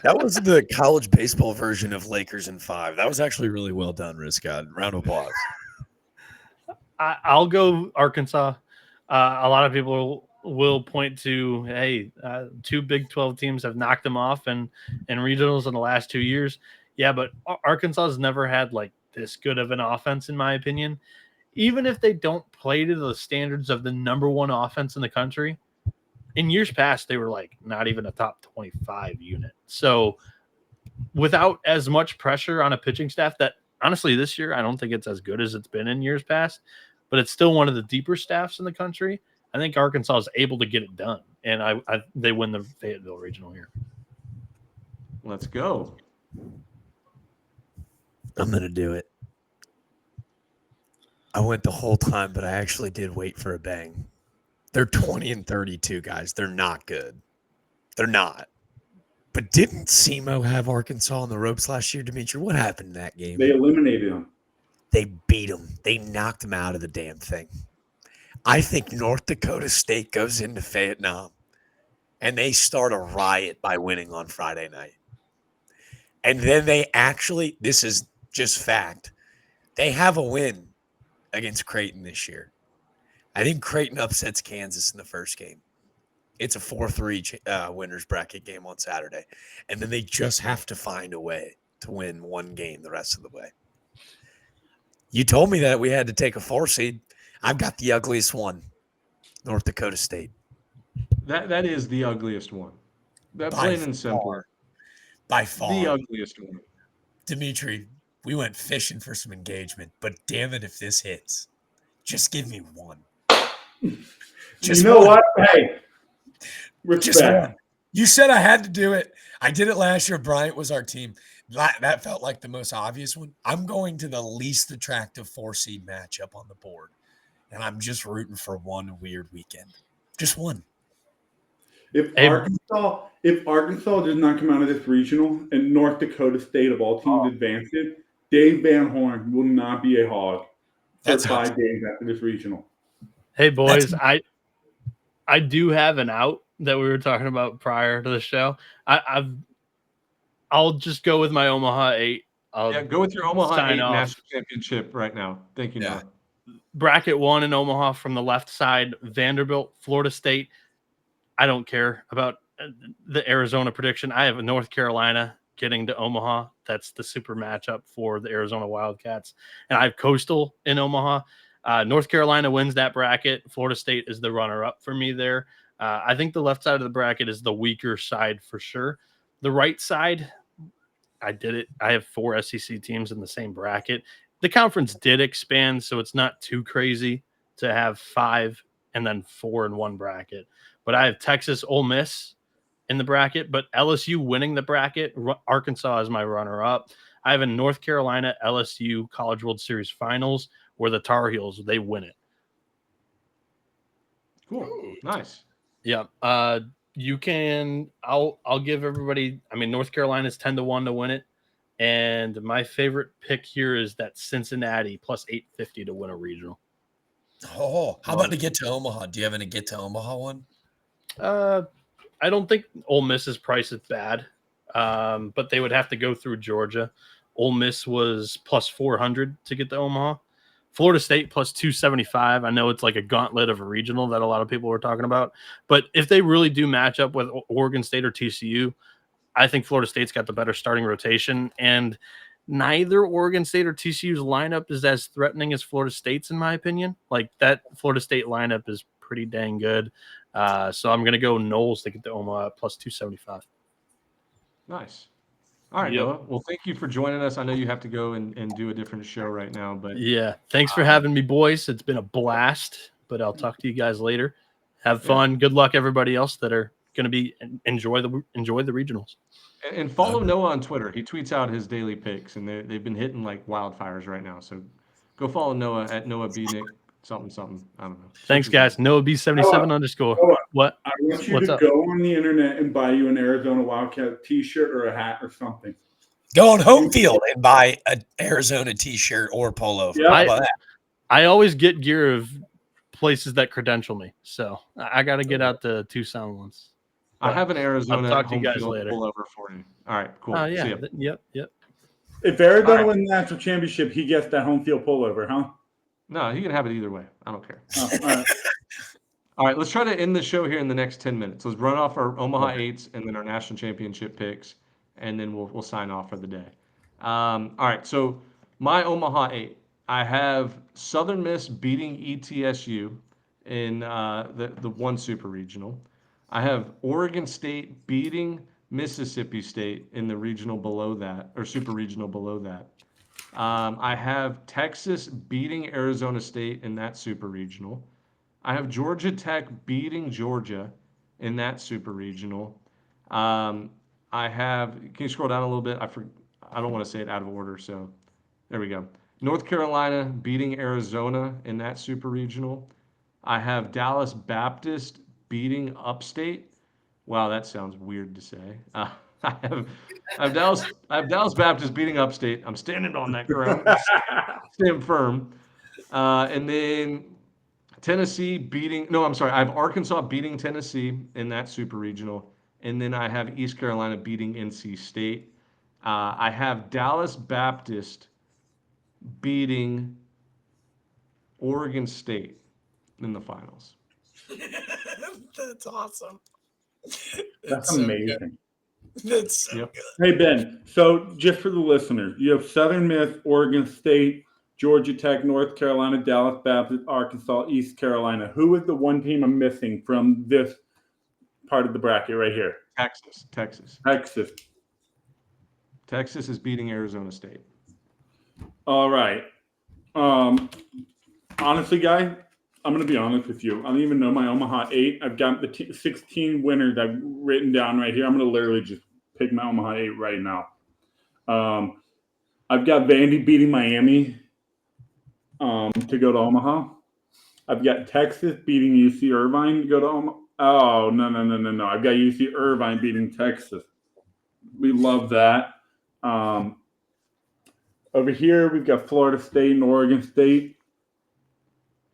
That was the college baseball version of Lakers in 5. That was actually really well done, Riscott. Round of applause. I'll go Arkansas. A lot of people will point to, hey, 2 Big 12 teams have knocked them off in regionals in the last 2 years. Yeah, but Arkansas has never had like this good of an offense, in my opinion. Even if they don't play to the standards of the #1 offense in the country, in years past, they were like not even a top 25 unit. So without as much pressure on a pitching staff that honestly this year, I don't think it's as good as it's been in years past, but it's still one of the deeper staffs in the country. I think Arkansas is able to get it done. And they win the Fayetteville Regional here. Let's go. I'm going to do it. I went the whole time, but I actually did wait for a bang. They're 20-32, guys. They're not good. They're not. But didn't SEMO have Arkansas on the ropes last year, Dimitri? What happened in that game? They eliminated them. They beat them. They knocked them out of the damn thing. I think North Dakota State goes into Vietnam, and they start a riot by winning on Friday night. And then they actually, this is just fact, they have a win against Creighton this year. I think Creighton upsets Kansas in the first game. It's a 4-3 winners bracket game on Saturday. And then they just have to find a way to win one game the rest of the way. You told me that we had to take a 4 seed. I've got the ugliest one, North Dakota State. That is the ugliest one. That plain and simple. By far. The ugliest one. Dimitri, we went fishing for some engagement, but damn it if this hits. Just give me one. Just you know one. What? Hey, respect. Just one. You said I had to do it. I did it last year. Bryant was our team. That felt like the most obvious one. I'm going to the least attractive 4-seed matchup on the board, and I'm just rooting for one weird weekend. Just one. If Arkansas does not come out of this regional and North Dakota State of all teams advances, Dave Van Horn will not be a hog for 5 days after this regional. Hey boys, I do have an out that we were talking about prior to the show. I'll just go with my Omaha 8. Go with your Omaha 8 off. national championship right now. Thank you. Yeah. Bracket 1 in Omaha from the left side, Vanderbilt, Florida State. I don't care about the Arizona prediction. I have North Carolina getting to Omaha. That's the super matchup for the Arizona Wildcats. And I have Coastal in Omaha. North Carolina wins that bracket. Florida State is the runner-up for me there. I think the left side of the bracket is the weaker side for sure. The right side, I did it. I have 4 SEC teams in the same bracket. The conference did expand, so it's not too crazy to have 5 and then 4 in one bracket. But I have Texas, Ole Miss in the bracket, but LSU winning the bracket. Arkansas is my runner-up. I have a North Carolina LSU College World Series Finals where the Tar Heels, they win it. Cool. Nice. Yeah. You can, I'll give everybody, I mean, North Carolina's 10-1 to win it. And my favorite pick here is that Cincinnati plus 850 to win a regional. Oh, how about to get to Omaha? Do you have any get to Omaha one? I don't think Ole Miss's price is bad, but they would have to go through Georgia. Ole Miss was plus 400 to get to Omaha. Florida State plus 275. I know it's like a gauntlet of a regional that a lot of people were talking about, but if they really do match up with Oregon State or TCU, I think Florida State's got the better starting rotation, and neither Oregon State or TCU's lineup is as threatening as Florida State's, in my opinion. Like that Florida State lineup is pretty dang good. So I'm going to go Knowles to get the Omaha plus 275. Nice. All right, Noah. Well, thank you for joining us. I know you have to go and do a different show right now, but yeah, thanks for having me, boys. It's been a blast, but I'll talk to you guys later. Have fun. Yeah. Good luck, everybody else that are going to be enjoy the regionals. And follow Noah on Twitter. He tweets out his daily picks, and they've been hitting like wildfires right now. So go follow Noah at Noah B Nick something something. I don't know. Thanks, guys. Noah B77 underscore. Noah, What? I want you What's to up? go on the internet and buy you an Arizona Wildcat T-shirt or a hat or something. Go on home field and buy an Arizona T-shirt or polo. Yeah. How about that? I always get gear of places that credential me, so I got to get out the Tucson ones. I have an Arizona I'll talk to you home guys field later. pullover for you. All right, cool. Oh yeah, See ya. yep. If Arizona All right. wins the national championship, he gets that home field pullover, huh? No, he can have it either way. I don't care. Oh, all right. All right, let's try to end the show here in the next 10 minutes. Let's run off our Omaha 8's and then our national championship picks, and then we'll sign off for the day. All right, so my Omaha 8, I have Southern Miss beating ETSU in the one super regional. I have Oregon State beating Mississippi State in the regional below that, or super regional below that. I have Texas beating Arizona State in that super regional. I have Georgia Tech beating Georgia in that super regional. I have, can you scroll down a little bit? I don't want to say it out of order, so there we go. North Carolina beating Arizona in that super regional. I have Dallas Baptist beating Upstate. Wow, that sounds weird to say. I have Dallas Baptist beating Upstate. I'm standing on that ground, stand firm. And then Tennessee beating. No, I'm sorry. I have Arkansas beating Tennessee in that super regional, and then I have East Carolina beating NC State. I have Dallas Baptist beating Oregon State in the finals. That's awesome. That's so amazing. good. That's so Yep. good. Hey, Ben, so just for the listeners, you have Southern Miss, Oregon State, Georgia Tech, North Carolina, Dallas Baptist, Arkansas, East Carolina. Who is the one team I'm missing from this part of the bracket right here? Texas. Texas is beating Arizona State. All right. Honestly, guys, I'm going to be honest with you. I don't even know my Omaha 8. I've got the 16 winners I've written down right here. I'm going to literally just pick my Omaha 8 right now. I've got Vandy beating Miami to go to Omaha. I've got Texas beating UC Irvine to go to Omaha. Oh, no. I've got UC Irvine beating Texas. We love that. Over here, we've got Florida State and Oregon State.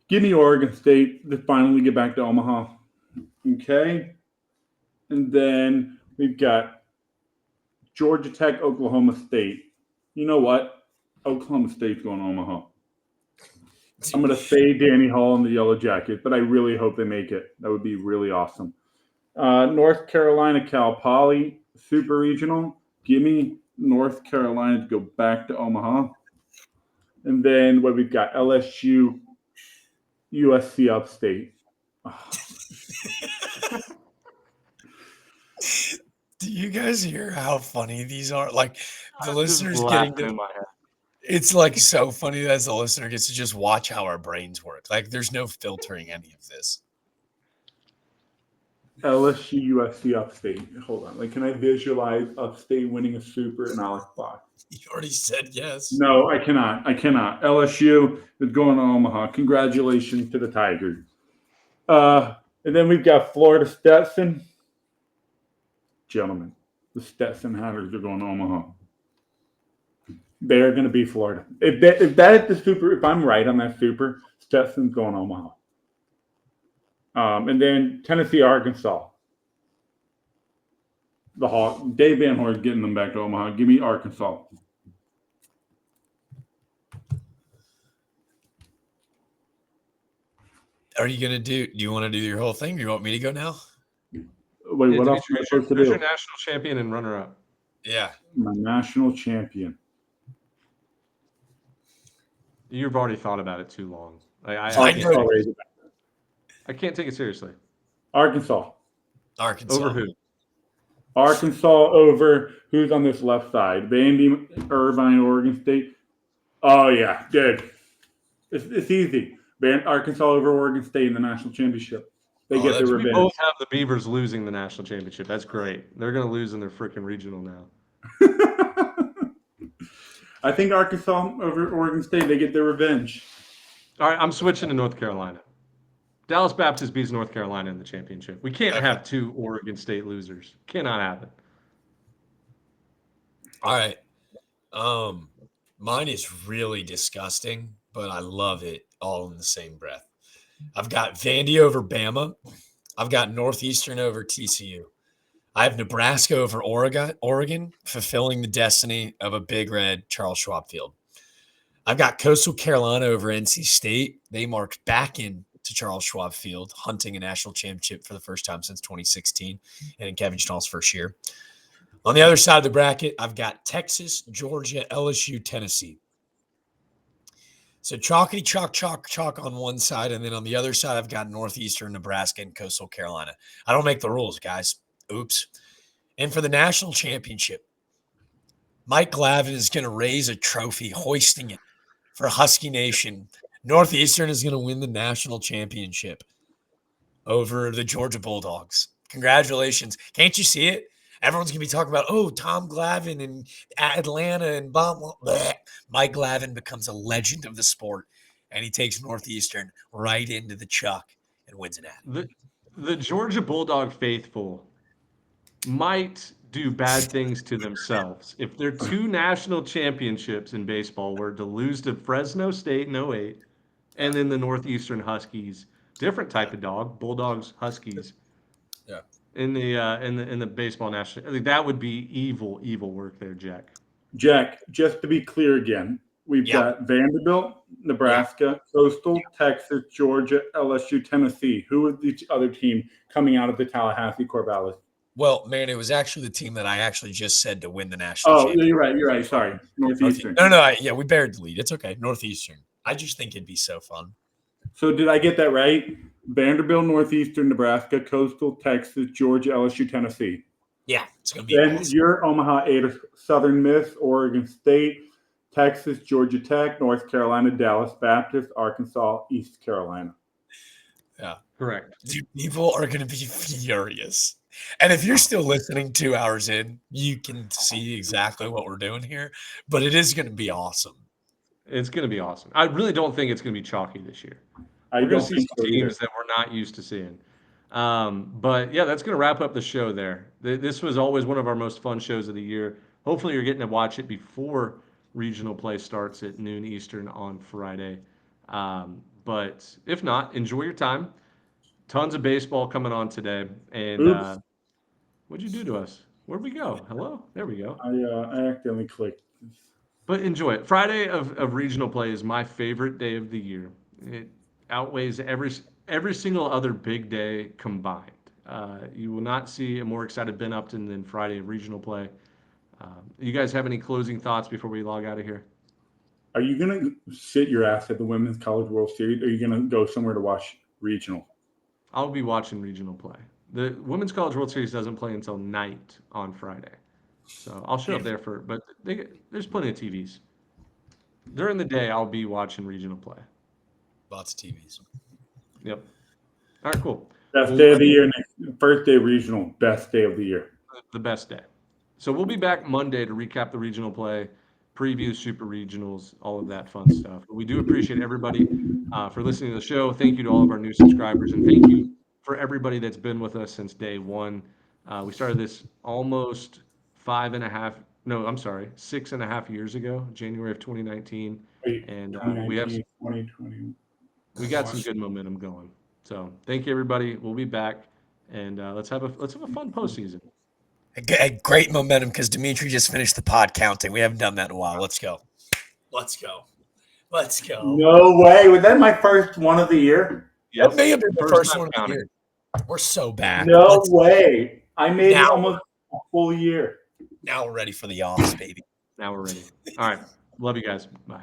Give me Oregon State to finally get back to Omaha. Okay. And then we've got Georgia Tech, Oklahoma State. You know what? Oklahoma State's going to Omaha. I'm going to say Danny Hall in the Yellow Jacket, but I really hope they make it. That would be really awesome. North Carolina, Cal Poly, Super Regional. Give me North Carolina to go back to Omaha. And then what we've got, LSU, USC Upstate. Oh. Do you guys hear how funny these are? Like the I'm listeners just getting laughing in to, my head. it's like so funny as the listener gets to just watch how our brains work. Like there's no filtering any of this. LSU, USC Upstate. Hold on. Like, can I visualize Upstate winning a Super in Alex Box? You already said yes. No, I cannot. LSU is going to Omaha. Congratulations to the Tigers. And then we've got Florida Stetson. Gentlemen, the Stetson Hatters are going to Omaha. They're going to be Florida. If that is the Super, if I'm right on that Super, Stetson's going to Omaha. And then Tennessee, Arkansas. The Hawk, Dave Van Horn getting them back to Omaha. Give me Arkansas. Are you gonna do you want to do your whole thing? Do you want me to go now? Wait, Yeah, what else Dimitri, am I supposed to who's do? your national champion and runner-up? Yeah. My national champion. You've already thought about it too long. Like, I Arkansas. can't, I can't take it seriously. Arkansas. Arkansas. Over who? Arkansas over who's on this left side? Vandy, Irvine, Oregon State. Oh yeah, good. It's easy. Arkansas over Oregon State in the national championship. They get their We revenge. both have the Beavers losing the national championship. That's great. They're going to lose in their freaking regional now. I think Arkansas over Oregon State, they get their revenge. All right, I'm switching to North Carolina. Dallas Baptist beats North Carolina in the championship. We can't have two Oregon State losers. Cannot happen. All right. Mine is really disgusting, but I love it all in the same breath. I've got Vandy over Bama. I've got Northeastern over TCU. I have Nebraska over Oregon, fulfilling the destiny of a Big Red Charles Schwab Field. I've got Coastal Carolina over NC State. They marked back in to Charles Schwab Field, hunting a national championship for the first time since 2016 and in Kevin Schnall's first year. On the other side of the bracket, I've got Texas, Georgia, LSU, Tennessee. So chalkity chalk on one side, and then on the other side, I've got Northeastern, Nebraska, and Coastal Carolina. I don't make the rules, guys. Oops. And for the national championship, Mike Glavin is going to raise a trophy, hoisting it for Husky Nation. Northeastern is going to win the national championship over the Georgia Bulldogs. Congratulations. Can't you see it? Everyone's going to be talking about, Tom Glavine and Atlanta and blah. Mike Glavine becomes a legend of the sport, and he takes Northeastern right into the chuck and wins an ad. The Georgia Bulldog faithful might do bad things to themselves if their two national championships in baseball were to lose to Fresno State in 08 and then the Northeastern Huskies, different type of dog, Bulldogs, Huskies. Yeah. In the baseball national, I think that would be evil work there, Jack. Jack, just to be clear again, we've got Vanderbilt, Nebraska, Coastal, Texas, Georgia, LSU, Tennessee. Who is the other team coming out of the Tallahassee Corvallis? Well, man, it was actually the team that I actually just said to win the national championship. You're right. Sorry. Northeastern. No, we buried the lead. It's okay. Northeastern. I just think it'd be so fun. So did I get that right? Vanderbilt, Northeastern, Nebraska, Coastal, Texas, Georgia, LSU, Tennessee. Yeah, it's going to be Then awesome. your Omaha 8's, Southern Miss, Oregon State, Texas, Georgia Tech, North Carolina, Dallas Baptist, Arkansas, East Carolina. Yeah. Correct. Dude, people are going to be furious. And if you're still listening 2 hours in, you can see exactly what we're doing here. But it is going to be awesome. It's going to be awesome. I really don't think it's going to be chalky this year. I We're going don't to see think some so teams either. that we're not used to seeing. But yeah, that's going to wrap up the show there. This was always one of our most fun shows of the year. Hopefully you're getting to watch it before regional play starts at noon Eastern on Friday. But if not, enjoy your time. Tons of baseball coming on today. And Oops. what'd you do to us? Where'd we go? Hello? There we go. I accidentally clicked. But enjoy it. Friday of regional play is my favorite day of the year. It outweighs every single other big day combined. You will not see a more excited Ben Upton than Friday of regional play. You guys have any closing thoughts before we log out of here? Are you going to sit your ass at the Women's College World Series, or are you going to go somewhere to watch regional? I'll be watching regional play. The Women's College World Series doesn't play until night on Friday. So I'll show up there but there's plenty of TVs. During the day, I'll be watching regional play. Lots of TVs. Yep. All right, cool. Best day of the year. First day of regional. Best day of the year. The best day. So we'll be back Monday to recap the regional play, preview super regionals, all of that fun stuff. But we do appreciate everybody for listening to the show. Thank you to all of our new subscribers, and thank you for everybody that's been with us since day one. We started this almost 6.5 years ago, January of 2019, and we have 2020. we got some good momentum going. So thank you, everybody. We'll be back, and let's have a fun postseason. A great momentum because Dimitri just finished the pod counting. We haven't done that in a while. Let's go. No way. Was that my first one of the year? That may have been the first time one of the counting. year. We're so bad. No way. I made it almost a full year. Now we're ready for the offs, baby. Now we're ready. All right. Love you guys. Bye.